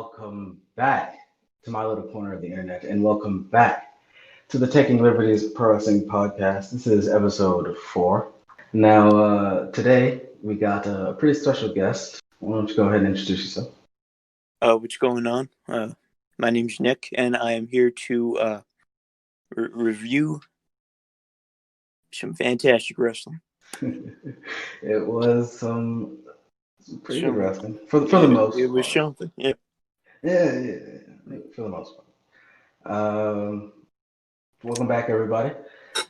welcome back to my little corner of the internet, and welcome back to the Taking Liberties Pro Wrestling Podcast. This is episode 4. Now, today we got a pretty special guest. Why don't you go ahead and introduce yourself? What's going on? My name's Nick, and I am here to review some fantastic wrestling. It was some pretty good wrestling for the most part. It was something, yeah. Yeah, for the most part. Welcome back, everybody.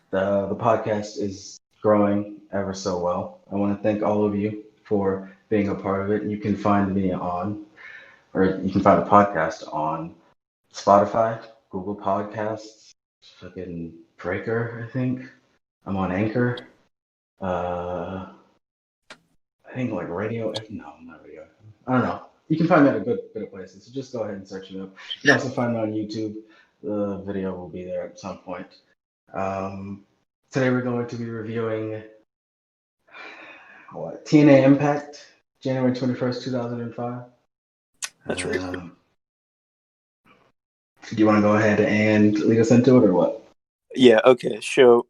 The podcast is growing ever so well. I want to thank all of you for being a part of it. You can find me you can find the podcast on Spotify, Google Podcasts, fucking Breaker, I think. I'm on Anchor. I think like Radio F. No, not Radio F. I don't know. You can find me at a good bit of places. So just go ahead and search me up. You can also find me on YouTube. The video will be there at some point. Today we're going to be reviewing TNA Impact, January 21st, 2005. That's right. Do you want to go ahead and lead us into it, or what? Yeah, okay. So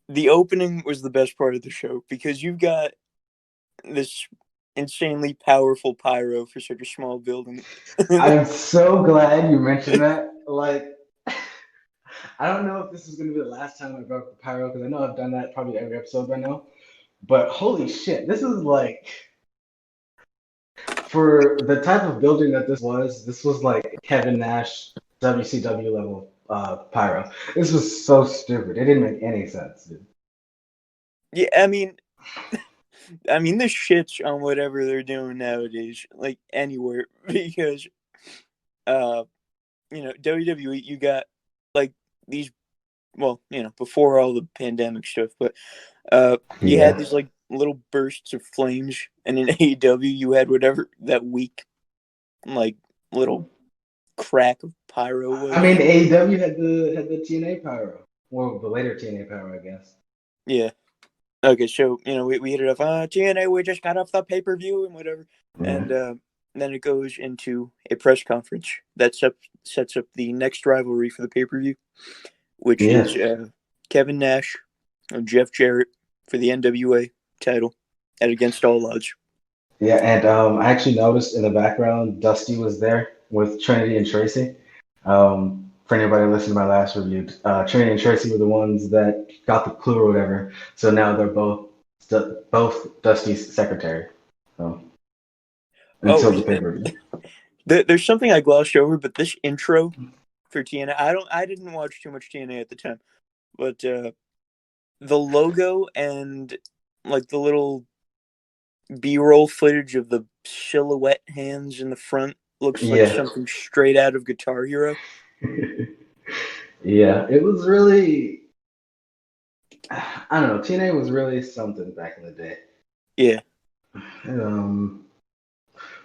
the opening was the best part of the show because you've got this insanely powerful pyro for such a small building. I'm so glad you mentioned that. Like, I don't know if this is going to be the last time I brought up the pyro, because I know I've done that probably every episode by now. But holy shit, this is like, for the type of building that this was like Kevin Nash WCW level pyro. This was so stupid. It didn't make any sense, dude. Yeah, I mean, this shits on whatever they're doing nowadays, like anywhere, because, WWE, you got like these, before all the pandemic stuff, but you had these like little bursts of flames, and in AEW you had whatever that weak, like little crack of pyro was. I mean, AEW had the TNA pyro, well, the later TNA pyro, I guess. Yeah. Okay, so we hit it off. TNA, we just got off the pay-per-view and whatever, and then it goes into a press conference that sets up the next rivalry for the pay-per-view, which is Kevin Nash and Jeff Jarrett for the NWA title at Against All Odds. Yeah, and I actually noticed in the background Dusty was there with Trinity and Tracy. For anybody listening to my last review, Trinity and Tracy were the ones that got the clue or whatever. So now they're both Dusty's secretary. So until the pay-per-view. There's something I glossed over, but this intro for TNA, I didn't watch too much TNA at the time, but the logo and like the little B-roll footage of the silhouette hands in the front looks like something straight out of Guitar Hero. Yeah, it was really, I don't know, TNA was really something back in the day. Yeah.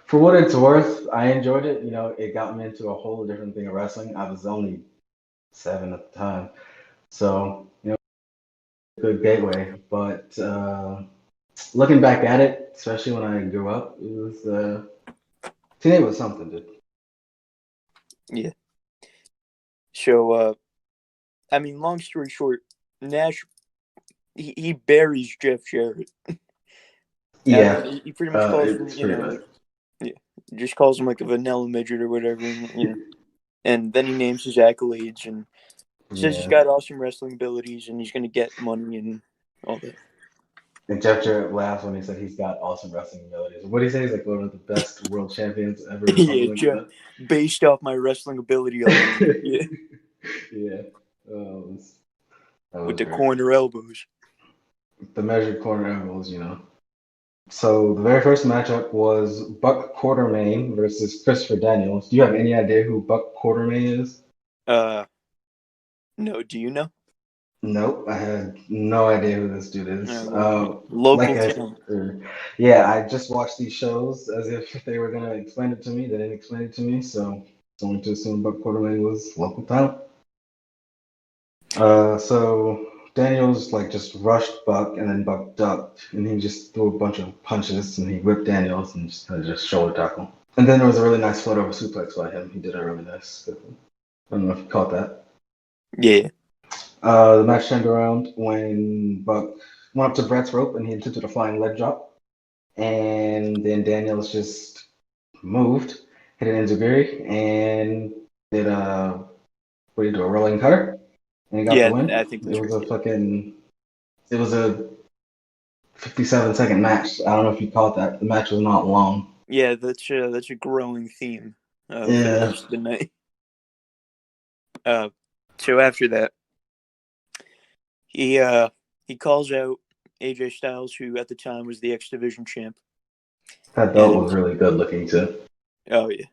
For what it's worth, I enjoyed it. It got me into a whole different thing of wrestling. I was only 7 at the time. So, good gateway. But looking back at it, especially when I grew up, it was, TNA was something, dude. Yeah. So, long story short, Nash, he buries Jeff Jarrett. Yeah. He pretty much calls him, just calls him like a vanilla midget or whatever, and then he names his accolades and says he's got awesome wrestling abilities and he's going to get money and all that. And Jeff Jarrett laughs when he said he's got awesome wrestling abilities. What do you say? He's like one of the best world champions ever. Yeah, based off my wrestling ability alone. Yeah. With the corner elbows. The measured corner elbows, So the very first matchup was Buck Quartermain versus Christopher Daniels. Do you have any idea who Buck Quartermain is? No. Do you know? Nope, I had no idea who this dude is. Local talent. I just watched these shows as if they were gonna explain it to me. They didn't explain it to me, so I'm going to assume Buck Quartermain was local talent. So Daniels just rushed Buck, and then Buck ducked, and he just threw a bunch of punches, and he whipped Daniels and just shoulder tackle. And then there was a really nice float over suplex by him. He did a really nice. I don't know if you caught that. Yeah. The match turned around when Buck went up to Brett's rope and he attempted a flying leg drop. And then Daniels just moved, hit an enziguri, and did what do you do, a rolling cutter? And he got the Yeah, win. I think that's right. It was a 57-second match. I don't know if you caught that. The match was not long. Yeah, that's a growing theme for the Yeah. rest of the night. So after that, he calls out AJ Styles, who at the time was the X Division champ. That belt was really good looking too. Oh yeah,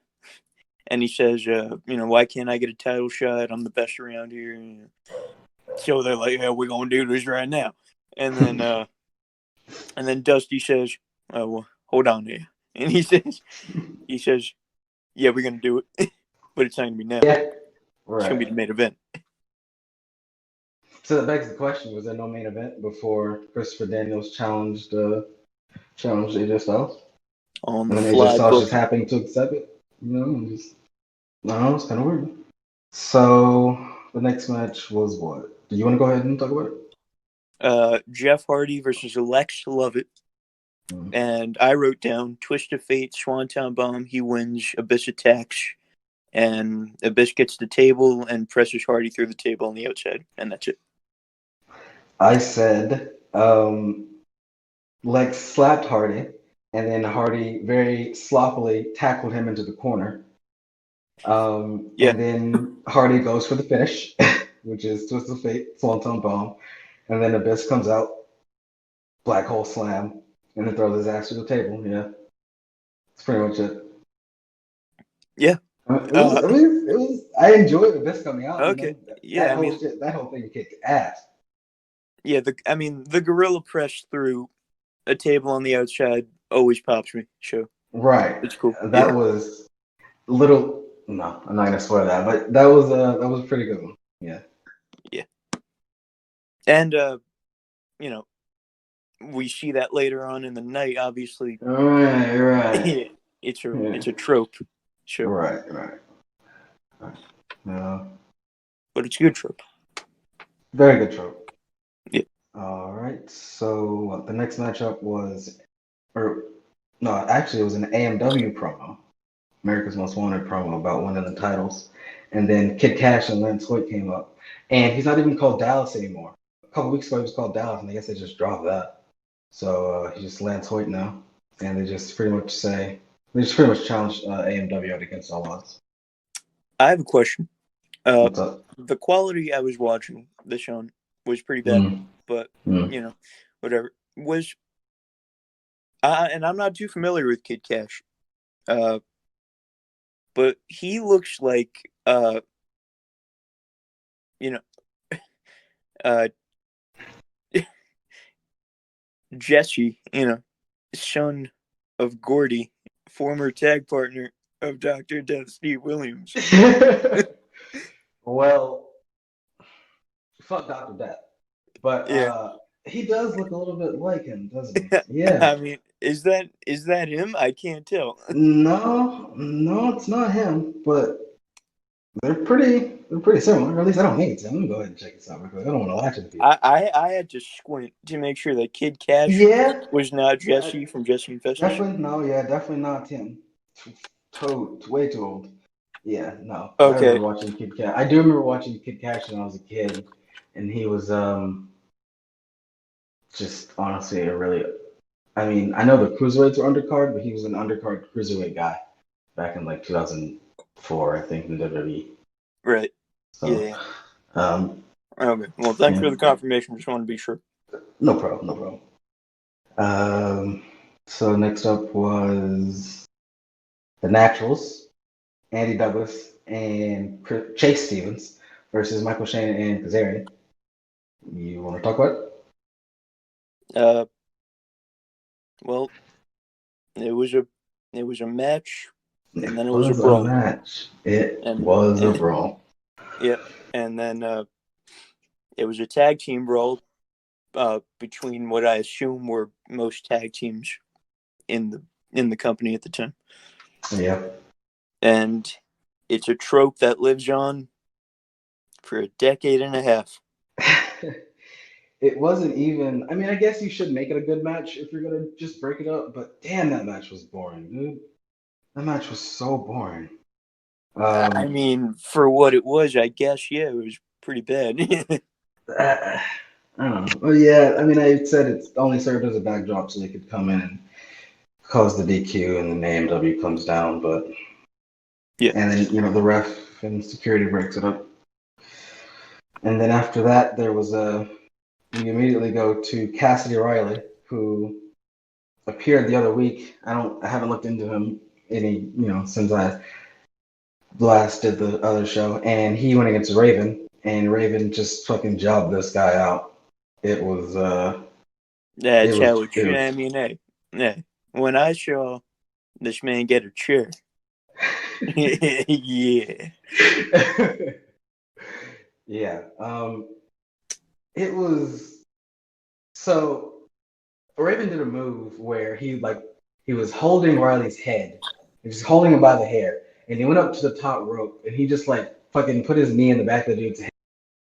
and he says, why can't I get a title shot? I'm the best around here. So they're like, yeah, we're gonna do this right now. And then Dusty says, oh, well, hold on there. And he says, yeah, we're gonna do it, but it's not gonna be now. Yeah, right. It's gonna be the main event. So that begs the question: was there no main event before Christopher Daniels challenged AJ Styles? On and the then fly AJ Styles book. just happened to accept it. I don't know, it's kind of weird. So the next match was what? Do you want to go ahead and talk about it? Jeff Hardy versus Lex Lovett. And I wrote down Twist of Fate, Swanton Bomb. He wins. Abyss attacks, and Abyss gets the table and presses Hardy through the table on the outside, and that's it. I said Lex slapped Hardy, and then Hardy very sloppily tackled him into the corner. And then Hardy goes for the finish, which is Twist of Fate, Swanton Bomb, and then Abyss comes out, Black Hole Slam, and then throws his ass through the table. Yeah, that's pretty much it. Yeah. It was. I enjoyed Abyss coming out. Okay. That whole thing kicked ass. Yeah. The gorilla press through a table on the outside always pops me. Sure. Right. It's cool. That was little. No, I'm not gonna spoil that, but that was a pretty good one. Yeah. Yeah. And we see that later on in the night. Obviously. Right. It's a trope. Sure. Right. Yeah. But it's a good trope. Very good trope. Yeah. All right. So the next matchup was, actually it was an AMW promo, America's Most Wanted promo about winning the titles, and then Kid Cash and Lance Hoyt came up, and he's not even called Dallas anymore. A couple weeks ago he was called Dallas, and I guess they just dropped that. So he's just Lance Hoyt now, and they just pretty much challenge AMW out against all odds. I have a question. What's up? The quality I was watching this on was pretty bad, but whatever. And I'm not too familiar with Kid Cash, but he looks like Jesse, son of Gordy, former tag partner of Dr. Death Steve Williams. Well, fuck Dr. Death. But he does look a little bit like him, doesn't he? Yeah. I mean, is that him? I can't tell. No, it's not him, but they're pretty similar. Or at least I don't think it's him. Let me go ahead and check this out real quick. I don't want to latch it to people. I had to squint to make sure that Kid Cash was not Jesse from Jesse and Festus. Definitely not him. Way too old. Yeah, no. Okay. I remember watching Kid Cash. I do remember watching Kid Cash when I was a kid, and he was just honestly I mean, I know the cruiserweights were undercard, but he was an undercard cruiserweight guy back in like 2004, I think, in WWE. Right. So, yeah. Okay. Well, thanks for the confirmation. Just want to be sure. No problem. So next up was the Naturals, Andy Douglas and Chase Stevens versus Michael Shane and Kazarian. You want to talk about it? Well, it was a match, and then it was a brawl. It was a brawl. Yep, and then it was a tag team brawl between what I assume were most tag teams in the company at the time. Yeah. And it's a trope that lives on for a decade and a half. It wasn't even. I mean, I guess you should make it a good match if you're gonna just break it up. But damn, that match was boring, dude. That match was so boring. I mean, for what it was, I guess, yeah, it was pretty bad. I don't know. Well, yeah. I mean, I said it only served as a backdrop so they could come in and cause the DQ, and then the AMW comes down. But Yeah. and then the ref and security breaks it up. And then after that, we immediately go to Cassidy Riley, who appeared the other week. I haven't looked into him since I last did the other show, and he went against Raven, and Raven just fucking jobbed this guy out. It was That's how it should. I mean, hey, when I saw this man get a chair, yeah. Yeah. It was so Raven did a move where he was holding Riley's head. He was holding him by the hair, and he went up to the top rope, and he just like fucking put his knee in the back of the dude's head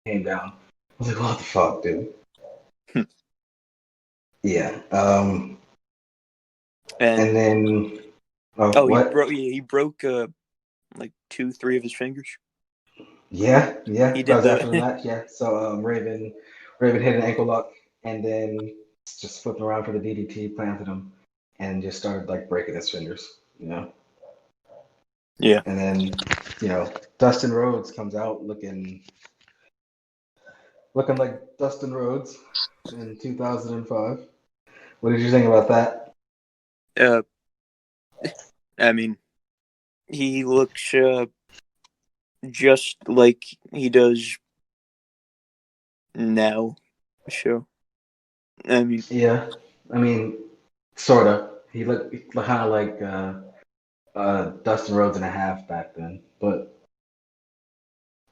and came down. I was like, what the fuck, dude? Yeah. And then what? He broke like 2-3 of his fingers. Yeah. He That did was after the match. Yeah. So Raven hit an ankle lock and then just flipping around for the DDT, planted him, and just started like breaking his fingers. Yeah. And then Dustin Rhodes comes out looking like Dustin Rhodes in 2005. What did you think about that? I mean, he looks just like he does now. Sure. I mean, Yeah, I mean, sorta. He looked kind of like Dustin Rhodes and a half back then, but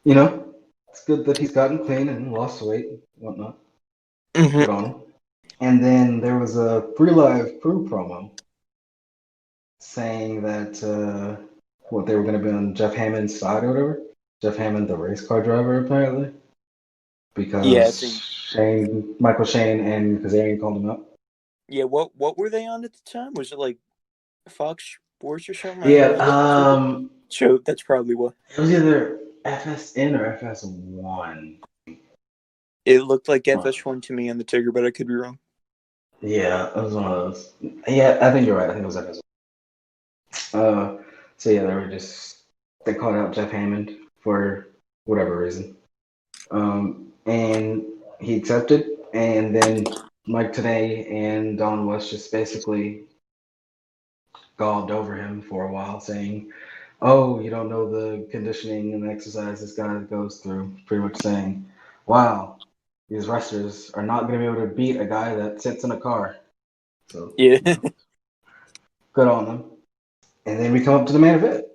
it's good that he's gotten clean and lost weight and whatnot. mm-hmm. Good on him. And then there was a 3Live Crew promo saying that what they were going to be on Jeff Hammond's side or whatever. Jeff Hammond, the race car driver, apparently, because Michael Shane and Kazarian called him up. Yeah, what were they on at the time? Was it like Fox Sports or something? Yeah, so that's probably what. It was either FSN or FS1. It looked like FS1 to me on the ticker, but I could be wrong. Yeah, it was one of those. Yeah, I think you're right. I think it was FS1. So yeah, they called out Jeff Hammond for whatever reason. And he accepted, and then Mike Tenay and Don West just basically galled over him for a while, saying, "Oh, you don't know the conditioning and the exercise this guy goes through." Pretty much saying, "Wow, these wrestlers are not going to be able to beat a guy that sits in a car." So yeah, good on them. And then we come up to the main event,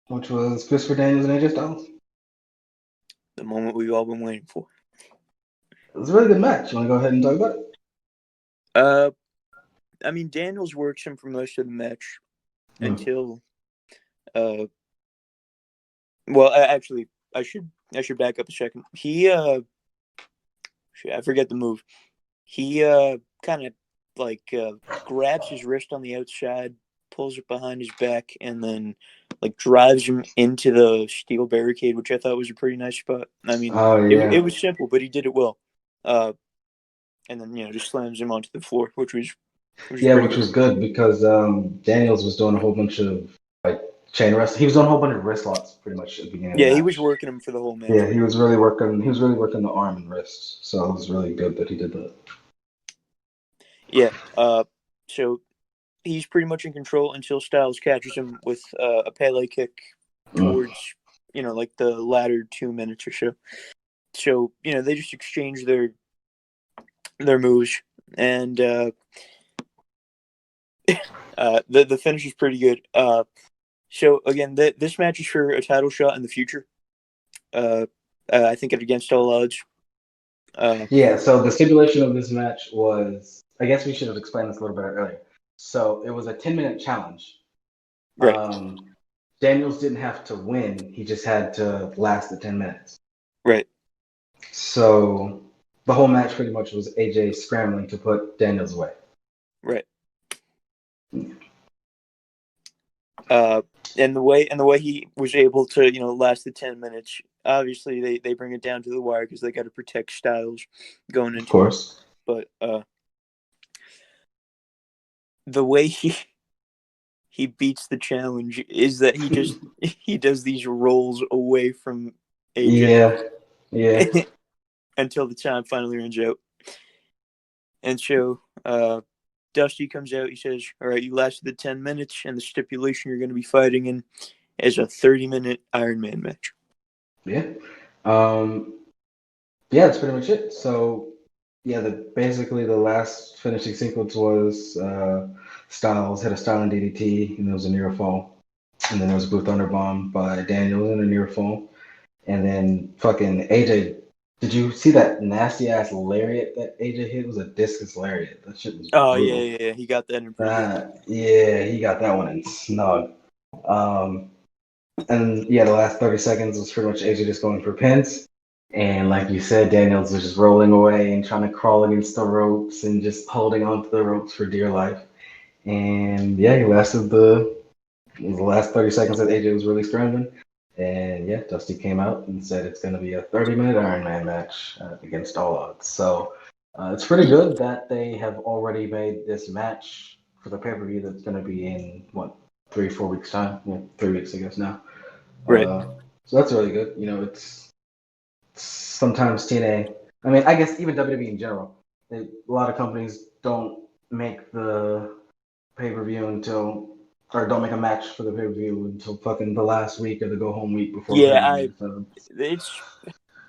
which was Christopher Daniels and AJ Styles. The moment we've all been waiting for. It was a really good match. You want to go ahead and talk about it? I mean, Daniels works him for most of the match until, well, actually, I should back up a second. He, I forget the move. He, kind of like grabs his wrist on the outside, pulls it behind his back, and then like drives him into the steel barricade, which I thought was a pretty nice spot. I mean, it was simple, but he did it well. And then just slams him onto the floor, which was good because Daniels was doing a whole bunch of like chain wrestling. He was doing a whole bunch of wrist locks pretty much at the beginning. Yeah, he was working him for the whole match. Yeah, he was really working. He was really working the arm and wrist. So it was really good that he did that. Yeah. So he's pretty much in control until Styles catches him with a Pele kick towards like the latter 2 minutes or so. So they just exchange their moves, and the finish is pretty good. So again, this match is for a title shot in the future. I think it against all odds. So the stipulation of this match was, I guess we should have explained this a little bit earlier. So it was a 10-minute challenge, Right. Daniels didn't have to win; he just had to last the 10 minutes. Right. So the whole match pretty much was AJ scrambling to put Daniels away. Right. And the way he was able to last the 10 minutes. Obviously, they bring it down to the wire because they got to protect Styles going into Of course. it. But the way he beats the challenge is that he does these rolls away from AJ. Yeah. Until the time finally runs out. And so Dusty comes out. He says, "All right, you lasted the 10 minutes, and the stipulation you're going to be fighting in is a 30-minute Iron Man match." Yeah. Yeah, that's pretty much it. So, yeah, basically the last finishing sequence was Styles hit a Styling DDT, and there was a near fall. And then there was a Blue Thunder Bomb by Daniels and a near fall. And then fucking AJ, did you see that nasty ass lariat that AJ hit? It was a discus lariat. That shit was Oh brutal. yeah. He got that in pretty good. Yeah, he got that one in snug. Um, and yeah, the last 30 seconds was pretty much AJ just going for pins. And like you said, Daniels was just rolling away and trying to crawl against the ropes and just holding onto the ropes for dear life. And yeah, he lasted the last 30 seconds that AJ was really scrambling. And yeah, Dusty came out and said it's going to be a 30-minute Iron Man match against all odds. So it's pretty good that they have already made this match for the pay-per-view that's going to be in, what, 3-4 weeks' time? Yeah, 3 weeks, I guess, now. Right. So that's really good. It's sometimes TNA. I mean, I guess even WWE in general. A lot of companies don't make the pay-per-view or don't make a match for the pay-per-view until fucking the last week or the go-home week before the Yeah, pay-per-view. So. it's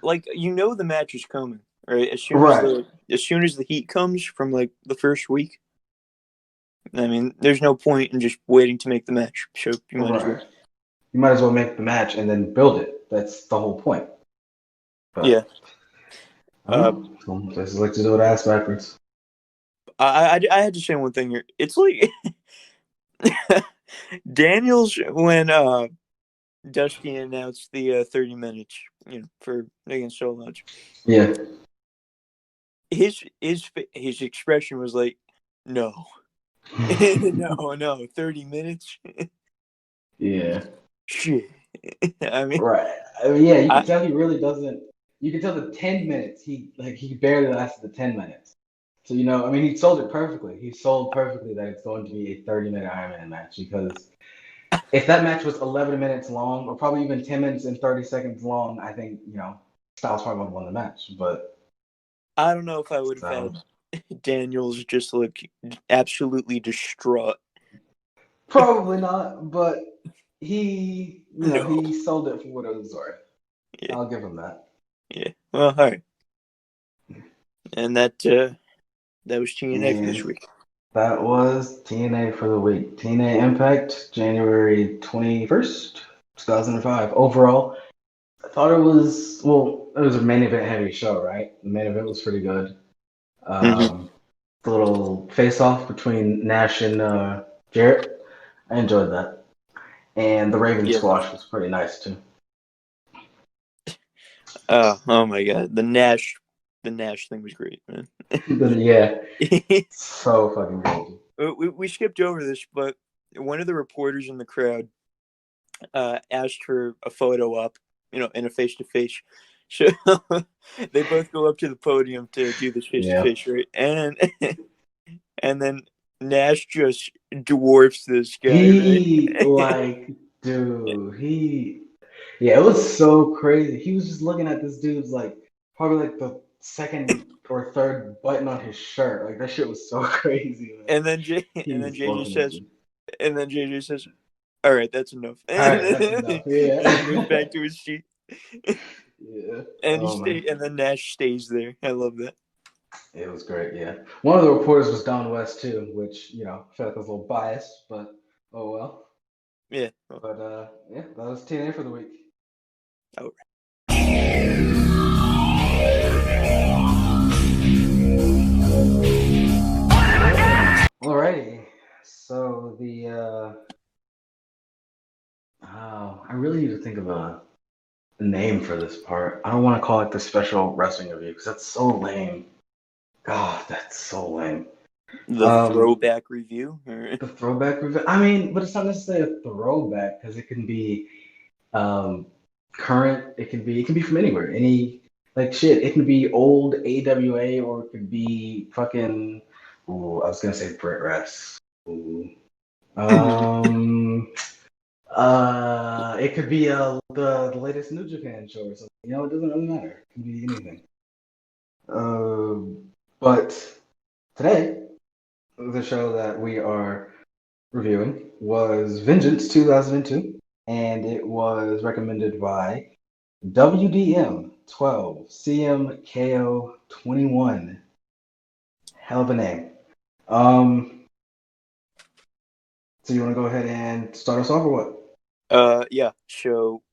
like the match is coming, right? Right. As soon as the heat comes from like the first week. I mean, there's no point in just waiting to make the match. So you might as well. Right. You might as well make the match and then build it. That's the whole point. Yeah. But I don't know. Some places like to do it ass backwards. I had to say one thing here. It's like Daniels when Dusty announced the 30 minutes, for against Soul Lodge. Yeah. His expression was like, no, no, 30 minutes. Yeah. Shit. I mean, Right. I mean, yeah, you can tell he really doesn't. You can tell the 10 minutes he barely lasted the 10 minutes. So I mean, he sold it perfectly. He sold perfectly that it's going to be a 30-minute Iron Man match because if that match was 11 minutes long or probably even 10 minutes and 30 seconds long, I think Styles probably would have won the match. But I don't know if I would have had Daniels just look absolutely distraught. Probably not, but he No. he sold it for what it was worth. Yeah. I'll give him that. Yeah. Well, all right. And that was TNA for this week. That was TNA for the week. TNA Impact, January 21st, 2005. Overall, I thought it was a main event heavy show, right? The main event was pretty good. The little face off between Nash and Jarrett, I enjoyed that. And the Raven squash was pretty nice too. Oh my god, the Nash thing was great, man. Yeah, so fucking great. We skipped over this, but one of the reporters in the crowd asked for a photo op, in a face to face. So they both go up to the podium to do this face to face, right? And then Nash just dwarfs this guy. Yeah, it was so crazy. He was just looking at this dude's probably the second or third button on his shirt. Like that shit was so crazy. Man. And then JJ says, "All right, that's enough." Yeah. And he goes back to his seat. Yeah. And then Nash stays there. I love that. It was great, yeah. One of the reporters was Don West too, which, I felt like I was a little biased, but oh well. Yeah. But yeah, that was TNA for the week. All right. Alrighty. So the I really need to think of a name for this part. I don't want to call it the special wrestling review because that's so lame. God, that's so lame. The throwback review? The throwback review. I mean, but it's not necessarily a throwback because it can be current. It can be from anywhere. Any like shit. It can be old AWA or it could be fucking. Ooh, I was gonna say Brit Rest. Ooh. Um. It could be the latest New Japan show or something. It doesn't really matter. It can be anything. But today, the show that we are reviewing was Vengeance 2002, and it was recommended by WDM 12 CMKO 21. Hell of a name. So you want to go ahead and start us off or what? Yeah. So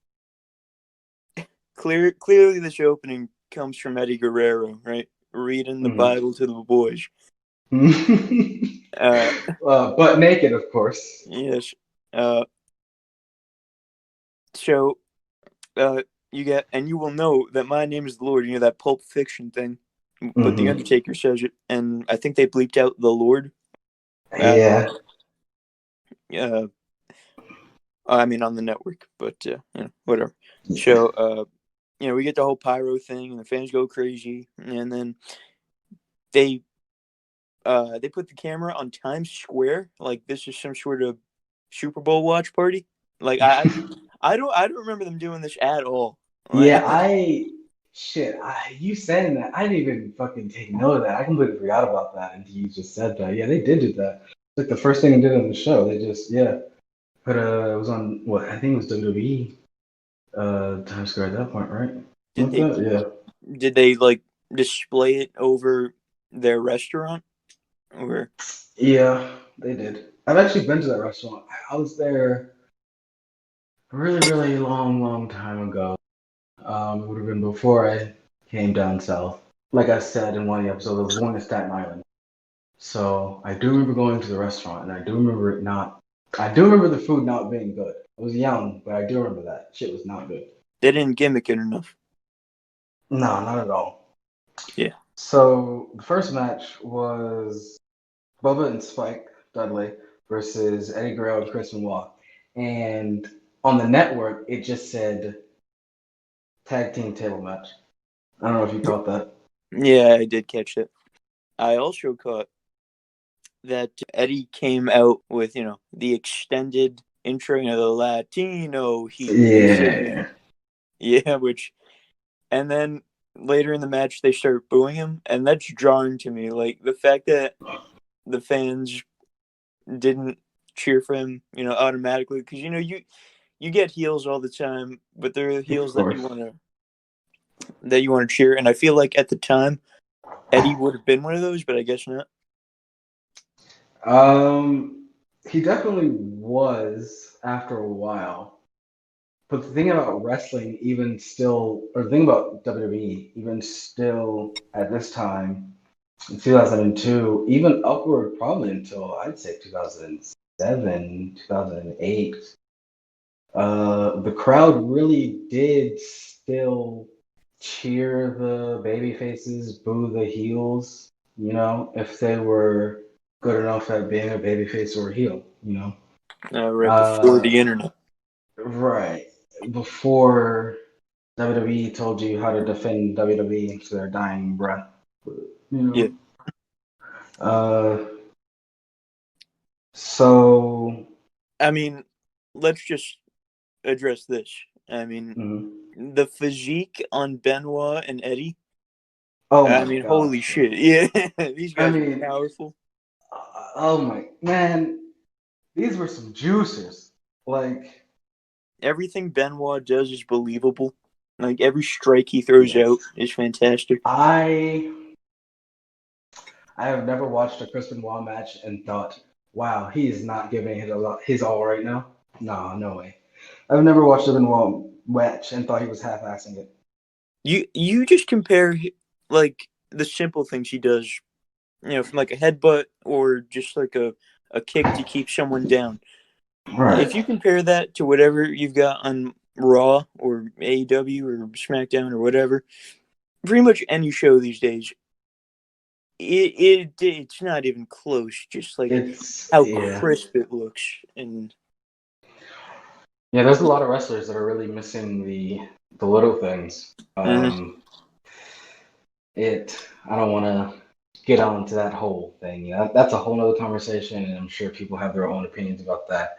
clearly, this opening comes from Eddie Guerrero, right? Reading the Bible to the boys. But naked, of course. Yes. So, you get, and you will know that my name is the Lord. That Pulp Fiction thing, but the Undertaker says it, and I think they bleeped out the Lord. Yeah. I mean on the network, but whatever. So, we get the whole pyro thing, and the fans go crazy, and then they put the camera on Times Square, like this is some sort of Super Bowl watch party. Like I don't remember them doing this at all. Yeah, you saying that, I didn't even fucking take note of that. I completely forgot about that until you just said that. Yeah, they did do that. It's like the first thing they did on the show. They just, put it was on, what, I think it was WWE, Times Square at that point, right? Did they like display it over their restaurant? Or Yeah, they did. I've actually been to that restaurant. I was there a really, really long, long time ago. It would have been before I came down south. Like I said in one of the episodes, I was born in Staten Island. So I do remember going to the restaurant, and I do remember the food not being good. I was young, but I do remember that shit was not good. they didn't gimmick it enough. No, not at all. Yeah. So the first match was Bubba and Spike Dudley versus Eddie Guerrero and Chris Benoit, and on the network it just said tag team table match. I don't know if you caught that. Yeah, I did catch it. I also caught that Eddie came out with, the extended intro, the Latino heat. Yeah, and then later in the match they start booing him, and that's jarring to me. Like the fact that the fans didn't cheer for him, automatically, because you get heels all the time, but there are heels that you want to cheer, and I feel like at the time Eddie would have been one of those, but I guess not. He definitely was after a while. But the thing about wrestling, even still, or the thing about WWE, even still at this time, in 2002, even upward probably until I'd say 2007, 2008, the crowd really did still cheer the baby faces, boo the heels, if they were good enough at being a babyface or a heel, Right before the internet. Right. Before WWE told you how to defend WWE to their dying breath. Yeah. So. I mean, let's just address this. I mean, the physique on Benoit and Eddie. Oh my God. Holy shit! Yeah, these guys are powerful. Oh my man, these were some juicers. Like everything Benoit does is believable. Like every strike he throws out is fantastic. I have never watched a Chris Benoit match and thought, wow, he is not giving his all right now. No way. I've never watched a Benoit match and thought he was half-assing it. You just compare like the simple things he does, from like a headbutt or just like a kick to keep someone down. Right. If you compare that to whatever you've got on Raw or AEW or SmackDown or whatever, pretty much any show these days, it's not even close. Just like It's how yeah. crisp it looks, and Yeah, there's a lot of wrestlers that are really missing the little things. I don't want to get on to that whole thing. Yeah, that's a whole nother conversation, and I'm sure people have their own opinions about that.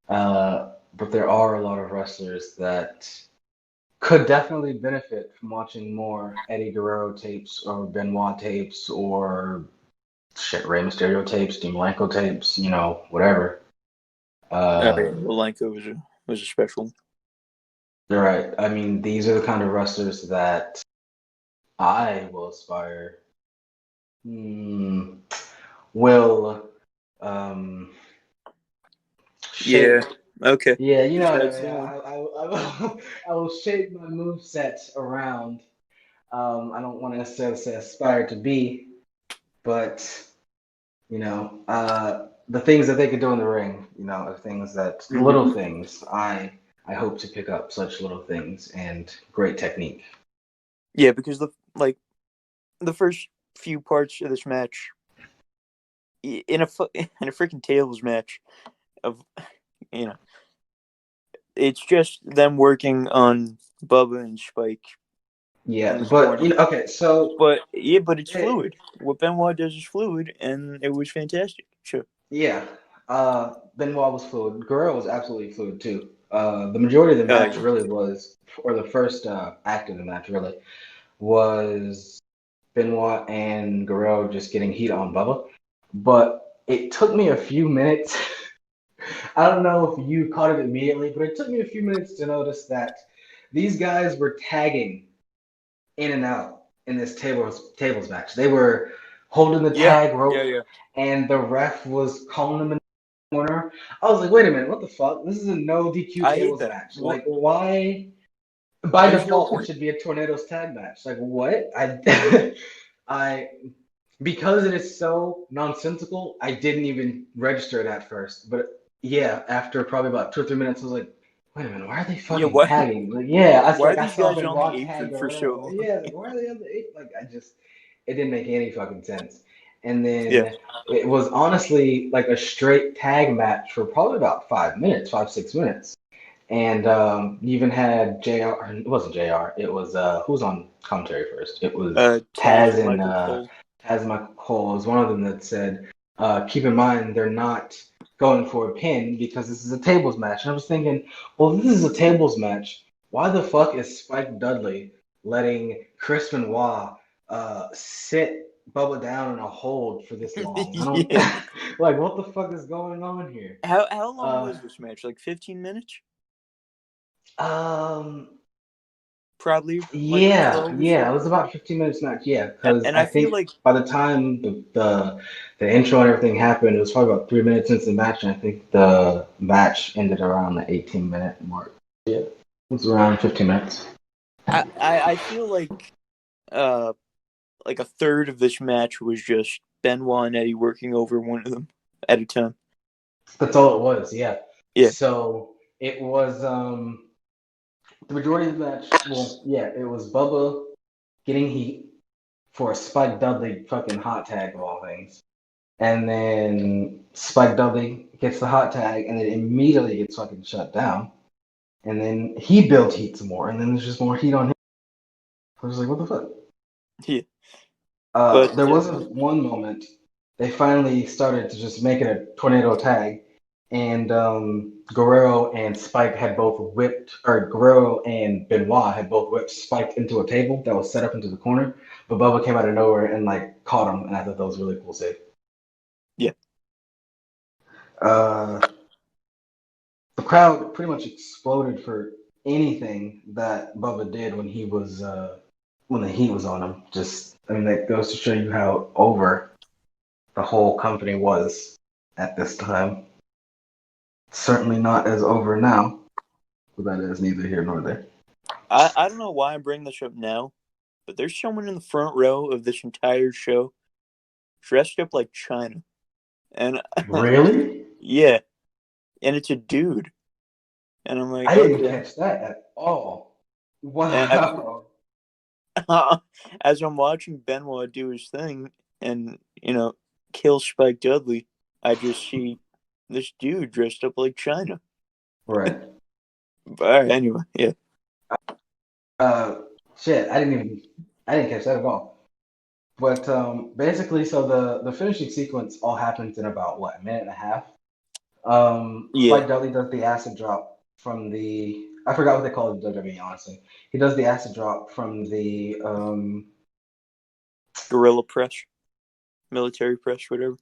But there are a lot of wrestlers that could definitely benefit from watching more Eddie Guerrero tapes or Benoit tapes or shit, Rey Mysterio tapes, Dean Malenko tapes, whatever. oh yeah, Uh, Malenko was a special. you're right. I mean, these are the kind of wrestlers that I will aspire. Will um, Yeah. shape. Okay. Yeah, If what I that's mean. the one. I will shape my move set around. I don't want to necessarily say aspire to be, but the things that they could do in the ring, are things that little Mm-hmm. things. I hope to pick up such little things and great technique. Yeah, because the first few parts of this match in a freaking tables match of you know it's just them working on Bubba and Spike in Yeah, this but corner. okay, so But it's eh, fluid. What Benoit does is fluid, and it was fantastic. Sure. yeah, Benoit was fluid. Guerrero was absolutely fluid too. The majority of the match Yeah. really was, or the first act of the match really was Benoit and Guerrero just getting heat on Bubba. But it took me a few minutes. I don't know if you caught it immediately, but it took me a few minutes to notice that these guys were tagging in and out in this tables match. They were holding the Yeah. tag Yeah. rope, Yeah. and the ref was calling them in the corner. I was like, wait a minute, what the fuck? This is a no DQ I hate tables that. match. What? Like, why? By There's no default, it point. should be a tornadoes tag match. Like, what? I because it is so nonsensical, I didn't even register it at first. But yeah, after probably about 2 or 3 minutes, I was like, wait a minute, why are they Yeah. fucking Why? tagging? Like, yeah, I was Why are like, I these saw guys on the Benoit tag apron for so Guerrero. long? Yeah, like, why are they on the apron? Like, it didn't make any fucking sense. And Yeah. then it was honestly like a straight tag match for probably about 5 minutes, 5, 6 minutes. And you even had JR, it wasn't JR, it was, who was on commentary first? It was Taz and Michael Cole. Taz and Michael Cole was one of them that said, keep in mind they're not going for a pin because this is a tables match. And I was thinking, well, if this is a tables match, why the fuck is Spike Dudley letting Chris Benoit sit Bubba down in a hold for this long? I don't, Yeah. like, what the fuck is going on here? How long Uh, was this match? Like 15 minutes? um, Probably like Yeah, 12 or yeah, so. it was about 15 minutes max. Yeah, because And I I feel think like by the time the intro and everything happened, it was probably about 3 minutes into the match, and I think the match ended around the 18-minute mark. Yeah, it was around 15 minutes. I feel uh like a third of this match was just Benoit and Eddie working over one of them at a time. That's all it was. Yeah. Yeah. So it was the majority of the match. Well, yeah, it was Bubba getting heat for a Spike Dudley fucking hot tag of all things. And then Spike Dudley gets the hot tag, and then immediately gets fucking shut down. And then he builds heat some more, and then there's just more heat on him. I was like, what the fuck? Yeah. But There was one moment they finally started to just make it a tornado tag, and Guerrero and Spike had both whipped, or Guerrero and Benoit had both whipped Spike into a table that was set up into the corner, but Bubba came out of nowhere and like caught him, and I thought that was a really cool save. yeah. Uh, the crowd pretty much exploded for anything that Bubba did when the heat was on him. Just I mean that goes to show you how over the whole company was at this time. Certainly not as over now, but that is neither here nor there. I don't know why I'm bringing this up now, but there's someone in the front row of this entire show dressed up like China. And Really? yeah. and it's a dude, and I'm like, I didn't okay. catch that at all. And Wow. as I'm watching Benoit do his thing, and kill Spike Dudley, I just see this dude dressed up like China. Right. But anyway, yeah. Uh, shit, I didn't catch that at all. But basically, so the finishing sequence all happens in about what, a minute and a half. Yeah. Spike Dudley does the acid drop from the, I forgot what they call it in WWE, honestly. He does the acid drop from the Gorilla press, military press, whatever.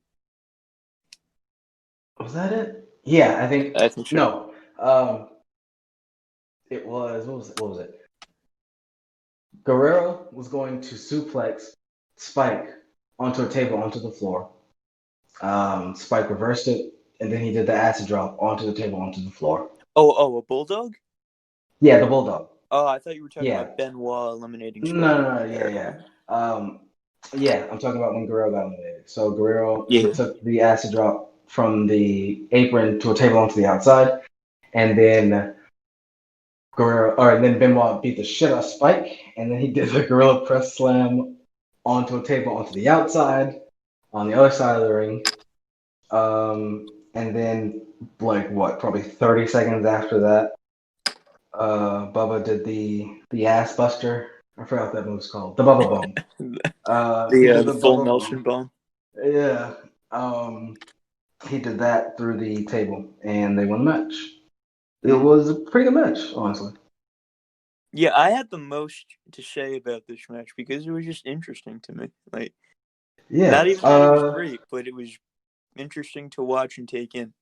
was that it? Yeah, I think I think so. no. Um, it was what was it? Guerrero was going to suplex Spike onto a table onto the floor. Spike reversed it, and then he did the acid drop onto the table onto the floor. Oh, a bulldog? Yeah, the bulldog. Oh, I thought you were talking Yeah. about Benoit eliminating Spike. No, yeah. Yeah, I'm talking about when Guerrero got eliminated. So Guerrero, he Yeah. took the acid drop from the apron to a table onto the outside, and then and then Benoit beat the shit out of Spike, and then he did the Gorilla Press Slam onto a table onto the outside, on the other side of the ring. And then, like, what, probably 30 seconds after that, Bubba did the ass buster. I forgot what that move's called. The Bubba Bomb. He did The the full Bubba Nelson Bomb. bomb. Yeah. He did that through the table, and they won the match. It was a pretty good match, honestly. Yeah, I had the most to say about this match because it was just interesting to me. Like, Yeah. not even that it was great, but it was interesting to watch and take in.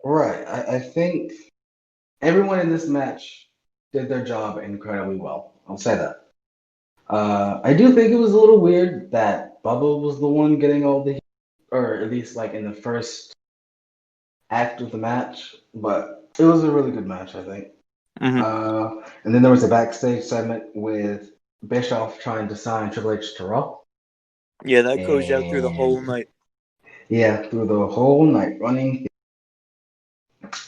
Right. I think everyone in this match did their job incredibly well. I'll say that. I do think it was a little weird that Bubba was the one getting all the heat, or at least like in the first act of the match, but it was a really good match, I think. And then there was a backstage segment with Bischoff trying to sign Triple H to Raw. Yeah, that goes out through the whole night. Yeah, through the whole night running.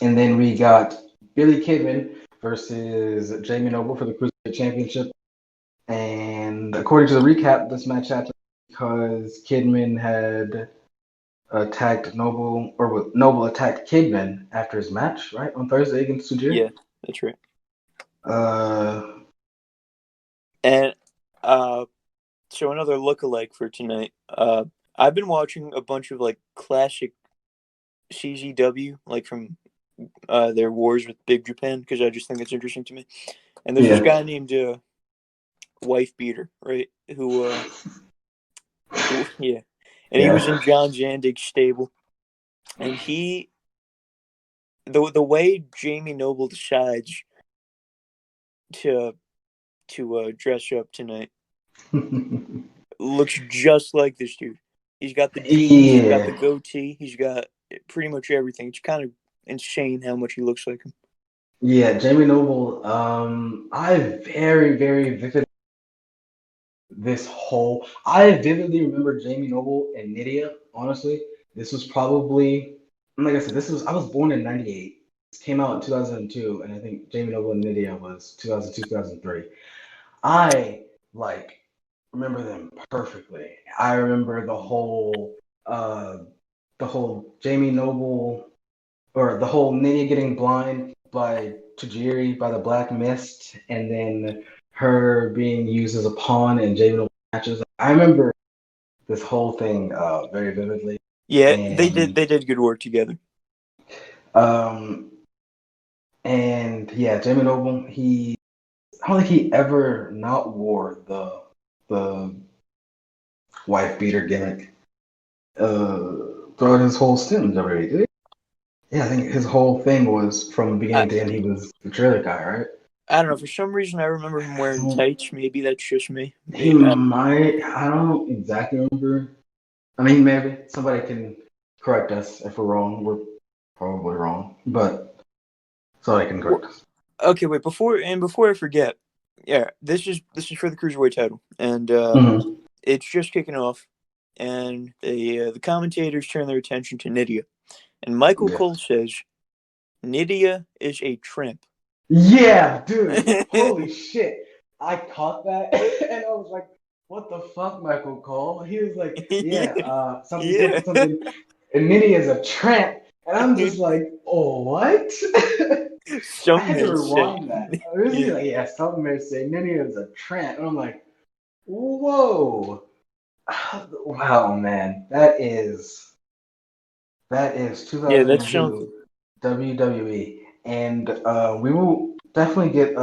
And then we got Billy Kidman versus Jamie Noble for the Cruiserweight Championship. And according to the recap, this match happened because Kidman had attacked Noble, or Noble attacked Kidman after his match, right, on Thursday against Sujir. Yeah, that's right. Uh, and so another lookalike for tonight. I've been watching a bunch of like classic CZW, like from their wars with Big Japan, because I just think it's interesting to me. And there's this guy named Wife Beater, right? Who yeah, and he was in John Zandig's stable, and the way Jamie Noble decides to dress up tonight looks just like this dude. He's got the jeans, he's got the goatee, he's got pretty much everything. It's kind of insane how much he looks like him. Yeah, Jamie Noble. I very, very vividly I vividly remember Jamie Noble and Nydia. Honestly, this was probably, like I said, I was born in '98. This came out in 2002, and I think Jamie Noble and Nydia was 2002, 2003. I like remember them perfectly. I remember the whole Jamie Noble, or the whole Nydia getting blind by Tajiri by the Black Mist, and then her being used as a pawn in Jamie Noble matches. I remember this whole thing very vividly. Yeah, they And did good work together. um and yeah, Jamie Noble, I don't think he ever not wore the wife beater gimmick throughout his whole stint in WWE, did he? Yeah, I think his whole thing was from beginning to end he was the trailer guy, right? I don't know. For some reason, I remember him wearing tights. Maybe that's just me. He might. I don't exactly remember. I mean, maybe somebody can correct us if we're wrong. We're probably wrong, but somebody can correct us. Okay, wait. Before I forget, yeah, this is for the cruiserweight title, and it's just kicking off, and the commentators turn their attention to Nydia, and Michael Cole says, Nydia is a tramp. Yeah, dude. Holy shit. I caught that and I was like, what the fuck, Michael Cole? He was like, yeah, something, Yeah. something, something. And Minnie is a tramp. And I'm just like, oh, what? I Some had to may say. rewind that. I was Yeah. like, yeah, some may say Minnie is a tramp. And I'm like, whoa. Wow, man. That is Yeah, that's something. 2002 WWE. And we will definitely get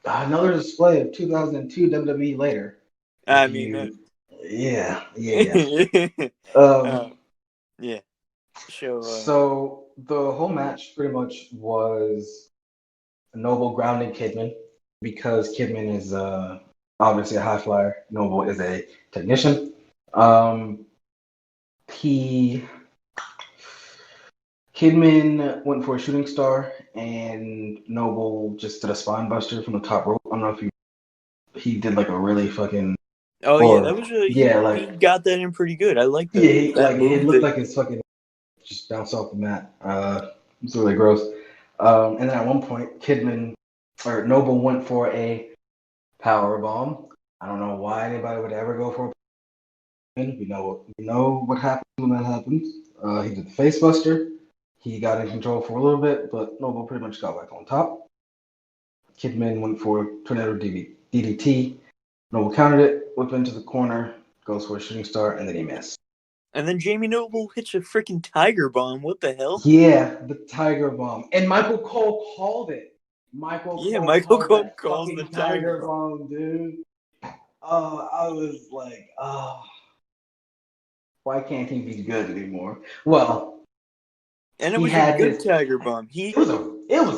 another display of 2002 WWE later. I If mean, you, yeah, yeah, uh, yeah. Um, yeah. So, so the whole match pretty much was Noble grounding Kidman because Kidman is obviously a high flyer. Noble is a technician. Um, he Kidman went for a shooting star, and Noble just did a spine buster from the top rope. I don't know if he did like a really fucking oh yeah, that or was yeah, he got that in pretty good. I like yeah, that like it move. looked like his fucking just bounced off the mat. It's really gross. And then at one point, Kidman or Noble went for a power bomb. I don't know why anybody would ever go for a we know what happens when that happens. He did the face buster. He got in control for a little bit, but Noble pretty much got back on top. Kidman went for tornado DDT. Noble countered it, whipped into the corner, goes for a shooting star, and then he missed. And then Jamie Noble hits a freaking tiger bomb. What the hell? Yeah, the Tiger Bomb. And Michael Cole called it. Michael Yeah, Cole Michael called Cole that calls the fucking tiger Tiger bomb. Bomb, dude. Oh, I was like, oh, why can't he be good anymore? Well, And it he was a had good his. tiger bomb. It was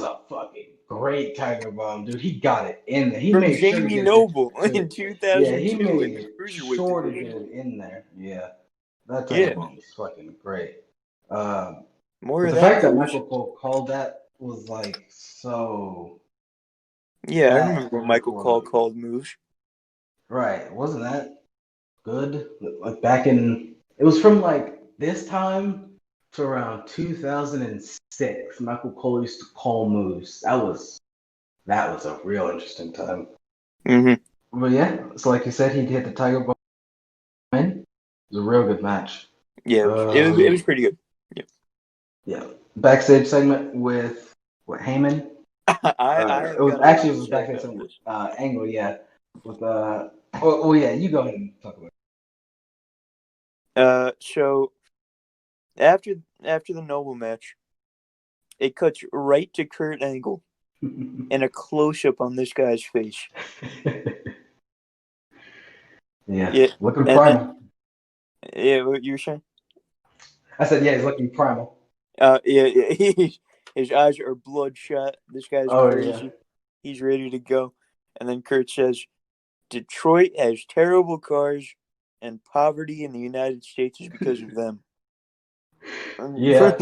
a fucking great Tiger Bomb, dude. He got it in there. He From made sure to Jamie get it Noble in Yeah, he 2002 in the made cruiserweight sure to get division. it in there. Yeah, that Tiger Yeah, Bomb was fucking great. But more of the that, fact that please. Michael Cole called that was like so. Yeah, I That remember when Michael Cole was called moves. right. Wasn't that good? Like back in, it was from like this time to around 2006. Michael Cole used to call moves. That was a real interesting time. Mm-hmm. But yeah, so like you said, he hit the Tiger Bomb in. It was a real good match. Yeah, it was pretty good. Yeah. Yeah, backstage segment with what Heyman. I It have was got a lot actually it to was say backstage about segment with this. Angle. Yeah, with oh yeah, you go ahead and talk about So after the Noble match, it cuts right to Kurt Angle it. and a close up on this guy's face. Yeah, Yeah, looking and then primal. yeah, what you were saying? I said, yeah, he's looking primal. Yeah, his eyes are bloodshot. This guy's Oh yeah. crazy. He's ready to go. And then Kurt says, Detroit has terrible cars, and poverty in the United States is because of them. Yeah,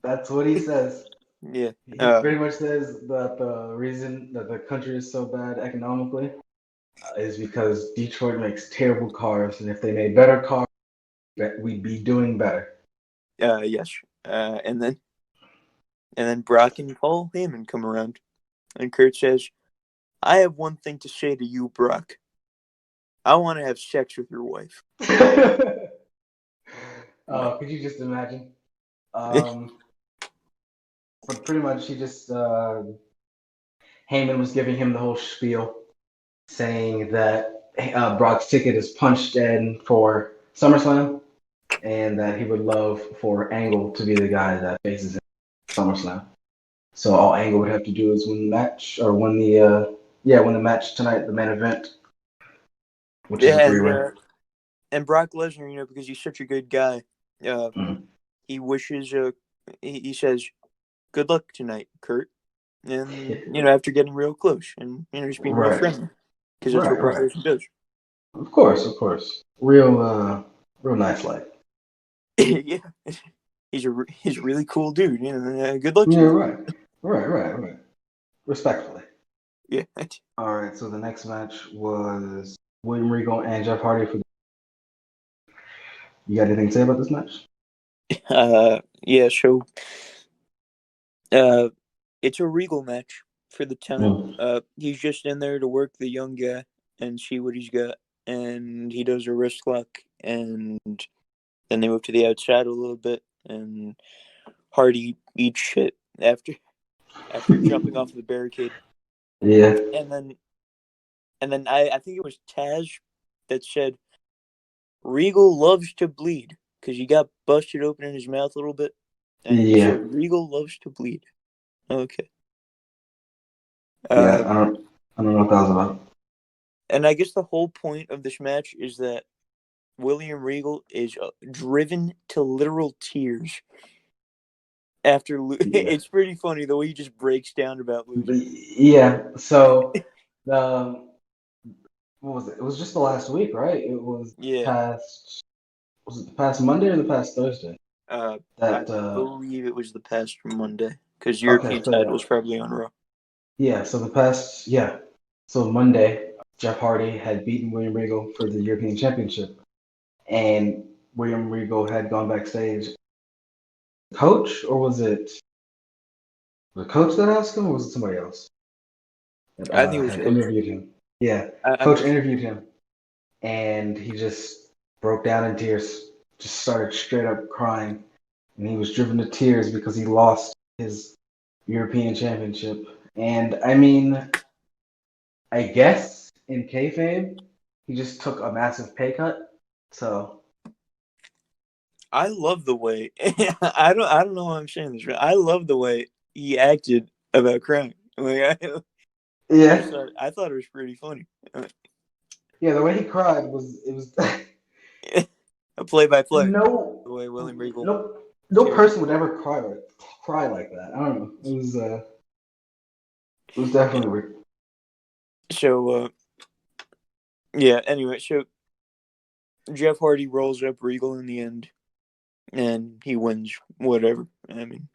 that's what he says. Yeah. He pretty much says that the reason that the country is so bad economically is because Detroit makes terrible cars, and if they made better cars, we'd be doing better. Yes. And then Brock and Paul Heyman come around, and Kurt says, "I have one thing to say to you, Brock. I want to have sex with your wife." Could you just imagine? But pretty much, he just Heyman was giving him the whole spiel, saying that Brock's ticket is punched in for SummerSlam, and that he would love for Angle to be the guy that faces him at SummerSlam. So all Angle would have to do is win the match, or win the match tonight, the main event, which is a Yeah, three-way. and Brock Lesnar, because he's such a good guy, Mm. he wishes. He says, "Good luck tonight, Kurt." And after getting real close, and just being real Right, friendly, because that's what right, one right. person does. Of course. Real nice life. Yeah, he's a really cool dude. Good luck to Yeah, you. right. Respectfully. Yeah. All right, so the next match was William Regal and Jeff Hardy. You got anything to say about this match? Yeah. So It's a Regal match for the title. He's just in there to work the young guy and see what he's got, and he does a wrist lock, and then they move to the outside a little bit, and Hardy eats shit after jumping off the barricade, Yeah. and then I think it was Taz that said Regal loves to bleed because he got busted open in his mouth a little bit, and he Yeah. said Regal loves to bleed. Okay. Yeah. I don't know what that was about. And I guess the whole point of this match is that William Regal is driven to literal tears after Yeah. it's pretty funny the way he just breaks down about losing. Yeah. So, um, what was it? It was just the last week, right? It was Yeah. past. Was it the past Monday or the past Thursday? I That believe it was the past Monday because okay. European So title was probably on Raw. yeah. So the past So Monday, Jeff Hardy had beaten William Regal for the European Championship, and William Regal had gone backstage. Coach, or was it the coach that asked him, or was it somebody else that I think it was had Coach. interviewed him? Yeah, I'm coach not sure. interviewed him, and he just broke down in tears, just started straight up crying, and he was driven to tears because he lost his European Championship. And I mean, I guess in kayfabe, he just took a massive pay cut. So I love the way I don't know why I'm saying this. Right? I love the way he acted about crying. Like yeah, I thought it was pretty funny. yeah, the way he cried was A play by play. no The way William Regal no no tears. person would ever cry like that. I don't know. It was definitely weird. So yeah. Anyway, so Jeff Hardy rolls up Regal in the end, and he wins. Whatever. I mean,